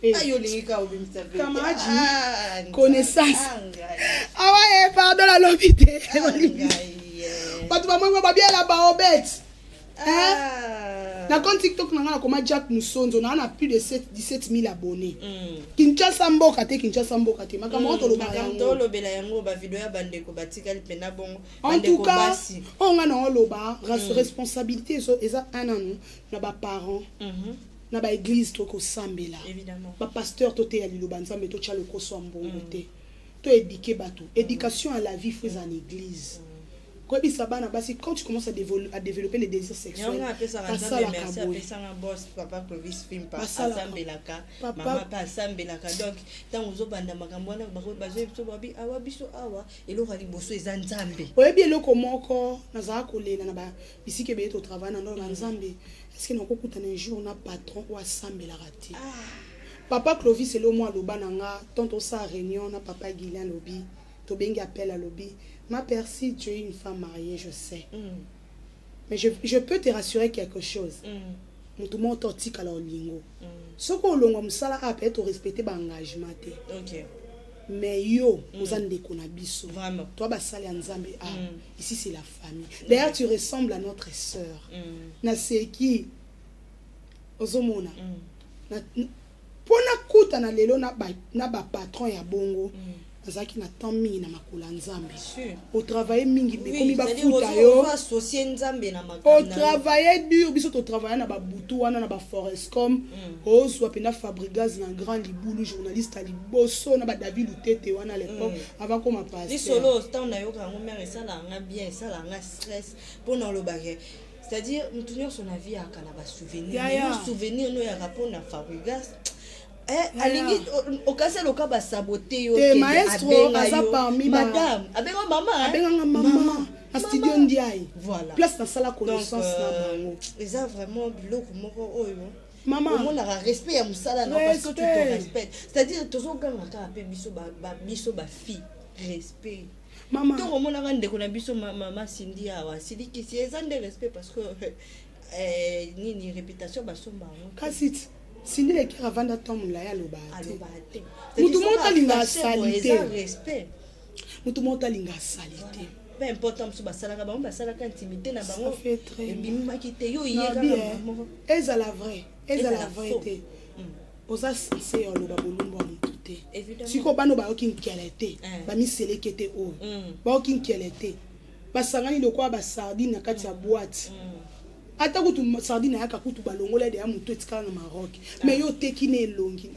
ayo lingika obimisa be kamaji connaissance awa pardon la lobité bato bamwe babiela baobet na compte TikTok na nga na koma Jack Musonzo na ana plus de 17 000 abonnés Kinshasa mboka te makambo to loba yango lobela yango ba video ya bandeko batikali pena bongo en tout cas on nga na loba responsabilité eza ananu na ba parents na ba église to ko sambela évidemment ba pasteur to te ya liloba nzambe to tcha le koso mbongo te to éduquer bato éducation à la vie faut en église Sabana, quand tu commences à développer les désirs sexuels, papa Clovis film pas Sambelaka, maman pas Sambelaka. Donc, tant aux obanda makamwana bazé babi awa biso awa et lo rali boso ezanzambe. Oui bien lo comment encore nazaka kolena na ba bisike be to travail na nzambe. Est-ce que nako kutana un jour na patron ou Sambela raté. Papa Clovis et le moi loba nanga tonto sa réunion na papa Guilain lobby, to bengi appel à lobby. Ma père, si tu es une femme mariée, je sais. Mais je peux te rassurer quelque chose. Tout le monde t'otique à l'olingo. Ce qu'on l'a musala a peut être respecter l'engagement. Ok. Mais yo, vous en déconnabiso. Vraiment. Toi, basali nzambe. Ici c'est la famille. D'ailleurs, tu ressembles à notre sœur. Na c'est qui? Ozomona. Pona kuta na lelo na ba patron ya bongo. Azaki na temps mingi na makula nzambe au travailler mingi be komi ba futa yo associer nzambe na makula au travailler dur biso to travailler na ba butu wana na ba Forescom o soit pena Fabrigas na grand libulu journaliste ali boso na ba David Lutete wana à l'époque avant qu'on m'a passé solo stand na yo kango mère ça la nga bien ça la nga stress pour dans le bagage c'est-à-dire nous tenir son avis à kana ba souvenir no ya rapport na Fabrigas alingi okase loka ba saboter yo ke maestro aza parmi madame abenga mama a studio ndiaye voilà place na sala connaissance na bango eza vraiment biloko moko oyo maman on a respect ya musala na parce que tu te respectes c'est-à-dire tozo ganga ka pe biso ba fille respect maman to mona ka ndeko na biso mama Cindy awa siliki si eza de respect parce que ni réputation ba somba kasi Cindy le kira vanda tomu la ya lobate. Mutu monta linga salite. Mutu monta linga salite. Peu importe mso basalaka bango basalaka intimité na bango. Ebimima kite yo yeka bango. Eza la vraie. Eza la vraie. Oza sensé loba bolumbo mutu te. Siko bano ba oki nkelete. Ba mi selekete o. Ba oki nkelete. Basangani lokwa ba sardine na kati ya boîte. Ata kutu sardine yaka kutu balongola de ya mutu etikala na Maroc mais yo teki ne longi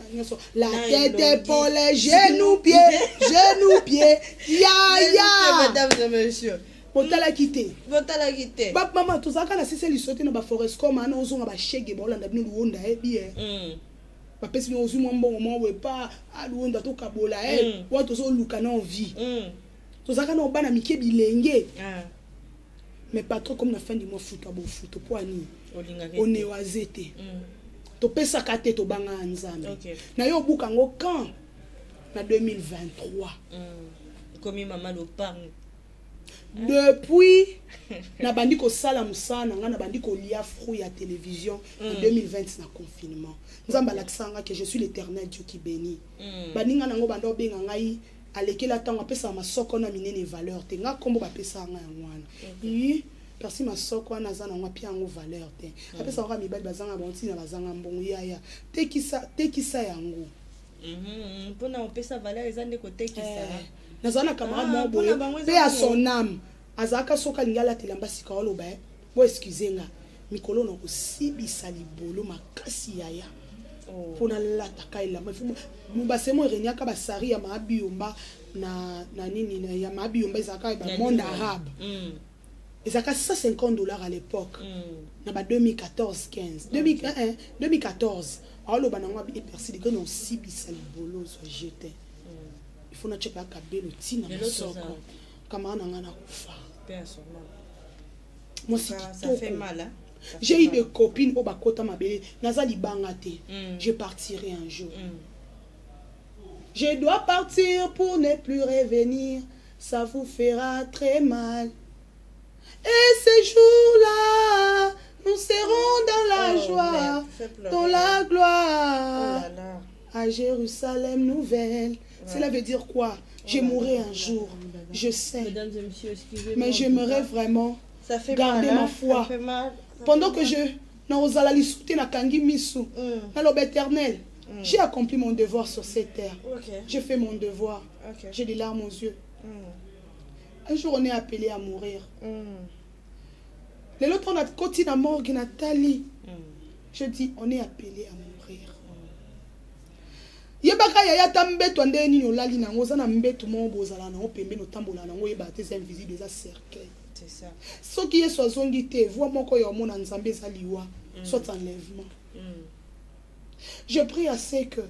la tête épaule genou pied ya mesdames et messieurs botala kité ba mama to zaka na sisi lisote na ba Forescom ana ozonga ba shege ba olanda bino luonda bien ba pesi no ozu mbongo mo we pa aluonda to kabola wato zo luka na vie to zaka na obana mike bilenge mais pas trop comme la fin du mois foot pour ani on est oisete to pesa kate to banga nzambe na yo buka ngo quand na 2023 comme maman le parle depuis na bandi ko sala musana nga na bandi ko lia fruit ya télévision en 2020 na confinement nzamba laksanga que je suis l'Éternel Dieu qui bénit baninga nango bando benga ngai alekela tango apesa masoko na minene valeur te nga kombo bapesa nga ngwana merci masoko wana za na ngwa pia ngo valeur te apesa nga mibali bazanga bonti na bazanga mbongo ya tekisa yango mpona opesa valeur eza nde kotekisa naza na camarade Ah, moko boye mpona bango eza mpe ya bongo. son âme azalaka soki alingi alatela mbasika oloba bo excuse nga mikolo na kosibisa libolo makasi yaya mpona lataka elamba basemo ereniaka basari ya maabiyomba na nini ya maabiyomba ezalaka bamonde arabe ezalaka $150 à l'époque na ba 2014-15 2014 aoloba nango epersidi ke na osibisa libolo ozwa jete il faut na tsheka kabelo ntina mosoko kamara na nga na kufa mwasi kitoko. J'ai eu des copines au bakota mabele naza libanga te je partirai un jour je dois partir pour ne plus revenir ça vous fera très mal et ces jours-là nous serons dans la joie dans la gloire à Jérusalem nouvelle. Cela veut dire quoi? Je mourrai un jour, je sais. Mesdames et messieurs, excusez-moi. Mais j'aimerais vraiment garder ma foi. Ça fait mal. Pendant que je n'osala lisouté na kangi misu, na lobe éternel, j'ai accompli mon devoir sur cette terre. J'ai fait mon devoir. J'ai des larmes aux yeux. Un jour, on est appelé à mourir. Les autres, on a côté la morgue, Nathalie. Je dis, on est appelé à mourir. Yebaka yaya tambeto ande ni olali na ngoza na mbeto mo bozala na opembe no tambola na ngo yeba te c'est invisible des cercueil. C'est ça. Ce qui est soazongi te voix moko yo mona nzambe zaliwa soit enlèvement. Je prie à ce que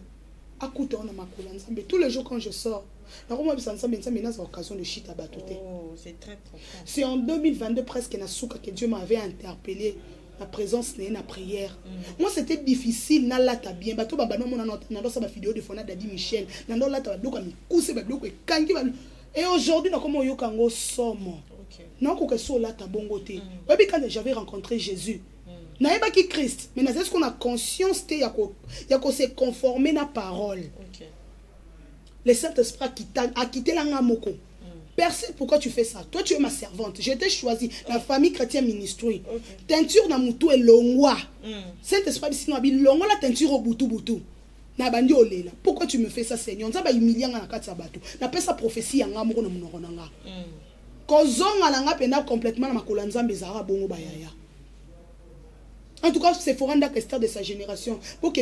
akuta na makula nzambe tous les jours quand je sors na koma bisa nzambe nzambe na za occasion de chita batote. Oh, c'est très profond. C'est en 2022 presque na souka que Dieu m'avait interpellé. La présence n'est la prière. Moi c'était difficile na lata bien bato baba no mona na sa ba vidéo de Fona Dadi Michel na ndo lata ba bloka mi kuse ba bloka kangi ba et aujourd'hui na comme yo kango somo. Non ko ke so lata bongo te. Webi quand j'avais rencontré Jésus. Na yeba ki Christ mais na est-ce qu'on a conscience te ya ko se conformer na parole. Le Saint-Esprit a quitté la ngamoko. Personne, pourquoi tu fais ça? Toi, tu es ma servante. Je t'ai choisi. La famille chrétienne ministry. Teinture na mutu et longwa. Saint-Esprit, si nous avons longwa la teinture au boutou boutou. Na bandi olela. Pourquoi tu me fais ça, Seigneur? Nzaba humiliant na kati sabato. Na pesa prophétie ya ngamoko na munoko na nga. Kozonga na nga penda complètement na makolo nzambe zara bongo bayaya. En tout cas, c'est Foranda Esther de sa génération. Pour que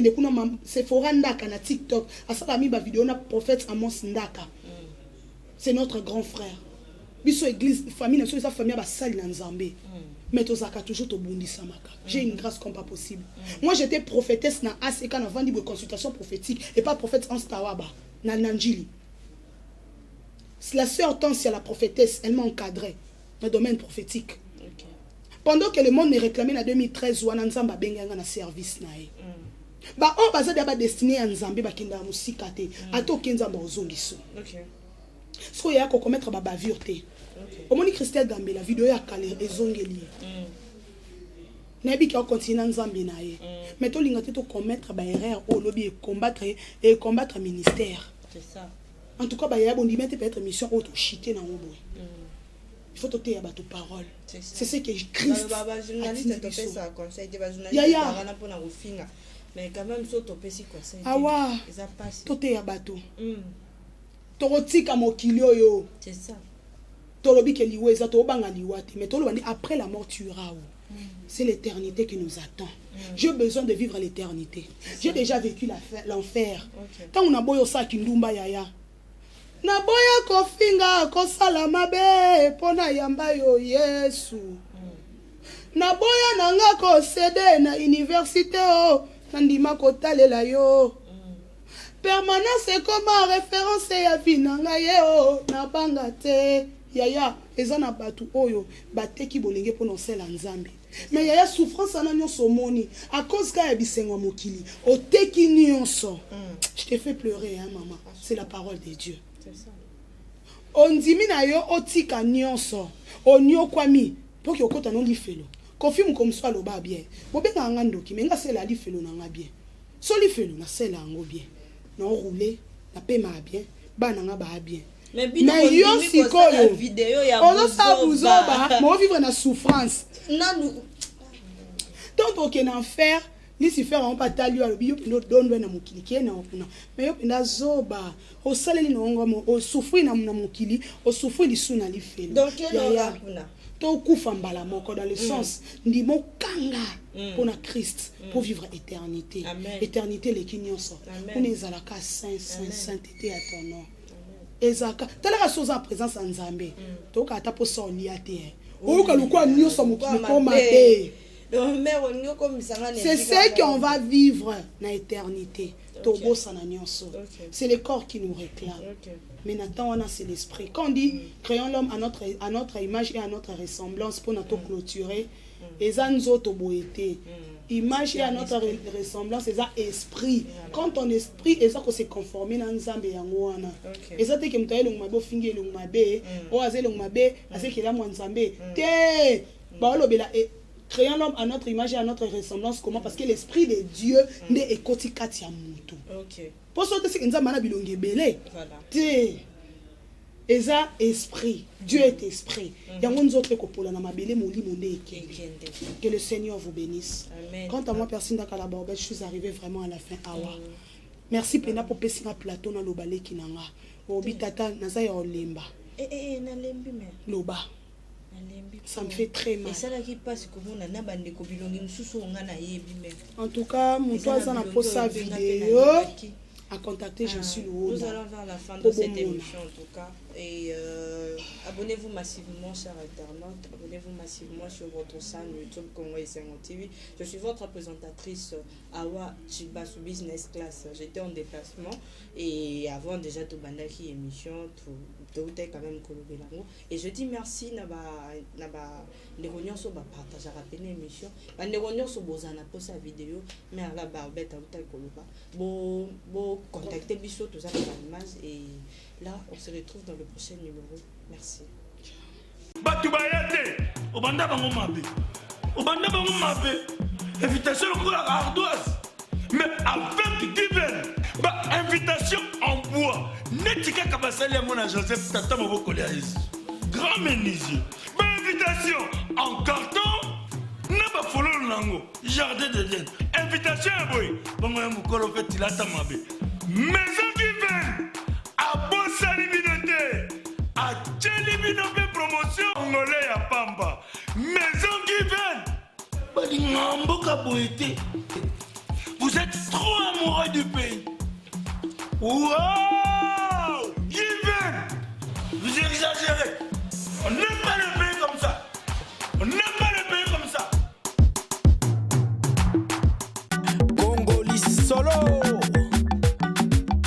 c'est Foranda na TikTok. Asala mi ba vidéo na prophète Amos Ndaka. C'est notre grand frère. Biso église, famille, sa famille, ba sali na nzambe. Mais tozaka toujours to bundisa maka. J'ai une grâce comme pas possible. Moi, j'étais prophétesse na ACK na vandi de consultation prophétique et pas prophète en Stawaba na Nanjili. La sœur Tansia, la prophétesse, elle m'a encadré dans le domaine prophétique. Pendant que le monde me réclamait en 2013 ou en nzamba benganga na service na e. Ba on baza ba destiné à nzambe ba kenda musika te. Ato kenzamba ozongiso. Ce qu'il y a qu'on commettre ma bavure te. Au moins Christelle Gambe la vidéo ya kale ezongeli. Nabi ki continue nzambe na ye. Mais to linga te to commettre ba erreur au lobby et combattre ministère. C'est ça. En tout cas ba ya bondi mettre peut-être mission auto chiter na ngobo. Il faut te ya ba to parole. C'est ce que Christ. Baba journaliste te fait ça conseil de journaliste parana pour na ofinga. Mais quand même so to pesi conseil. Ah wa. Ça passe. To te ya bato. Torotika mokili oyo. C'est ça. Tolobi ke liwe za to banga liwate mais tolo bandi après la mort tu iras où? C'est l'éternité qui nous attend. J'ai besoin de vivre l'éternité. J'ai déjà vécu l'enfer. Quand on a boyo sa kindumba yaya. Na boya kofinga kosala mabe pona yamba yo Yesu. Na boya nanga ko céder na université o nandima ko talela yo. Permanence c'est comme référence ya vinanga yeo na banga te yaya ezana batu oyo bateki bolenge pour non sela nzambe mais yaya souffrance ana nyonso moni à cause ka ya bisengo mokili oteki nyonso. Je te fais pleurer hein maman, c'est la parole de Dieu. C'est ça. Ondimi na yo otika nyonso onyo kwami pour que okota non lifelo confirme comme soit lo ba bien bobenga ngandoki menga sela lifelo na nga bien so lifelo na sela ngo bien non roulé na pema bien bana nga ba bien mais yo sikoyo vidéo ya buzoba mo vivre na souffrance nanu tant que en enfer Lucifer on pas tali yo yo pindo dondo na mukili kiena okuna mais yo pinda zoba o saleli no ngomo o souffrir na mukili o souffrir lisuna lifelo donc ya to kufa mbala moko dans le sens ndimo kanga pour na Christ pour vivre éternité éternité les kinyonso on ezalaka sainteté à ton nom ezaka tala chose en présence en Nzambe to ka ta po so liate o ka lukwa nyonso mukili ko mabe. C'est ce qu'on va vivre dans l'éternité. C'est le corps qui nous réclame. Mais maintenant, c'est l'esprit. Quand on dit créons l'homme à notre image et à notre ressemblance pour notre clôturer, et ça nous autres image et à notre ressemblance, c'est ça esprit. Quand ton esprit est ça qu'on s'est conformé dans Nzambe yangoana. Et ça t'es que m'taye long mabo fingi long mabe, o aze long mabe, aze kila mo Nzambe. Te, ba lo bela créons l'homme à notre image et à notre ressemblance. Comment? Parce que l'esprit de Dieu n'est écouté qu'à Tiamuto. Pour ça, c'est que nous avons bilongue belé. Et ça, esprit. Dieu est esprit. Il y a un autre copola na mabele moli monde. Que le Seigneur vous bénisse. Quant à moi, personne dans la barbe, je suis arrivé vraiment à la fin. Merci Pena pour passer ma plateau dans le balai qui n'a pas. Obitata nazaya olemba. Na lembi mais. Loba. Ça me fait très mal. En tout cas, mon toit a posé sa vidéo à contacter Jésus le haut. Nous allons vers la fin de cette émission en tout cas. Et abonnez-vous massivement, chers internautes. Abonnez-vous massivement sur votre chaîne YouTube Congo et Sengo TV. Je suis votre présentatrice Awa Chibasu Business Class. J'étais en déplacement et avant déjà tout bandaki émission tout quand même Kolobelango. Et je dis merci naba négonyon so ba partager rappeler émission. Ba négonyon so bozana pour sa vidéo mais à la barbette à Koloba. Bo contacter biso tout ça par image et là, on se retrouve dans le prochain numéro. Merci. Batubayate, Obanda bango mabe. Obanda bango mabe. Invitation au la ardoise. Mais avec divers. Invitation en bois. Netika kabasali à mon Joseph Tata Maboko Léaïs. Grand menuisier. Invitation en carton. N'a pas follow lango. Jardin de Dieu. Invitation à boy. Bongo ya mukolo fait tilata mabe. Maison divers. A bossa liminauté, a tchelibinope promotion congolais à Pamba. Maison Given. Vous êtes trop amoureux du pays. Wow! Given. Vous exagérez. On n'aime pas le pays.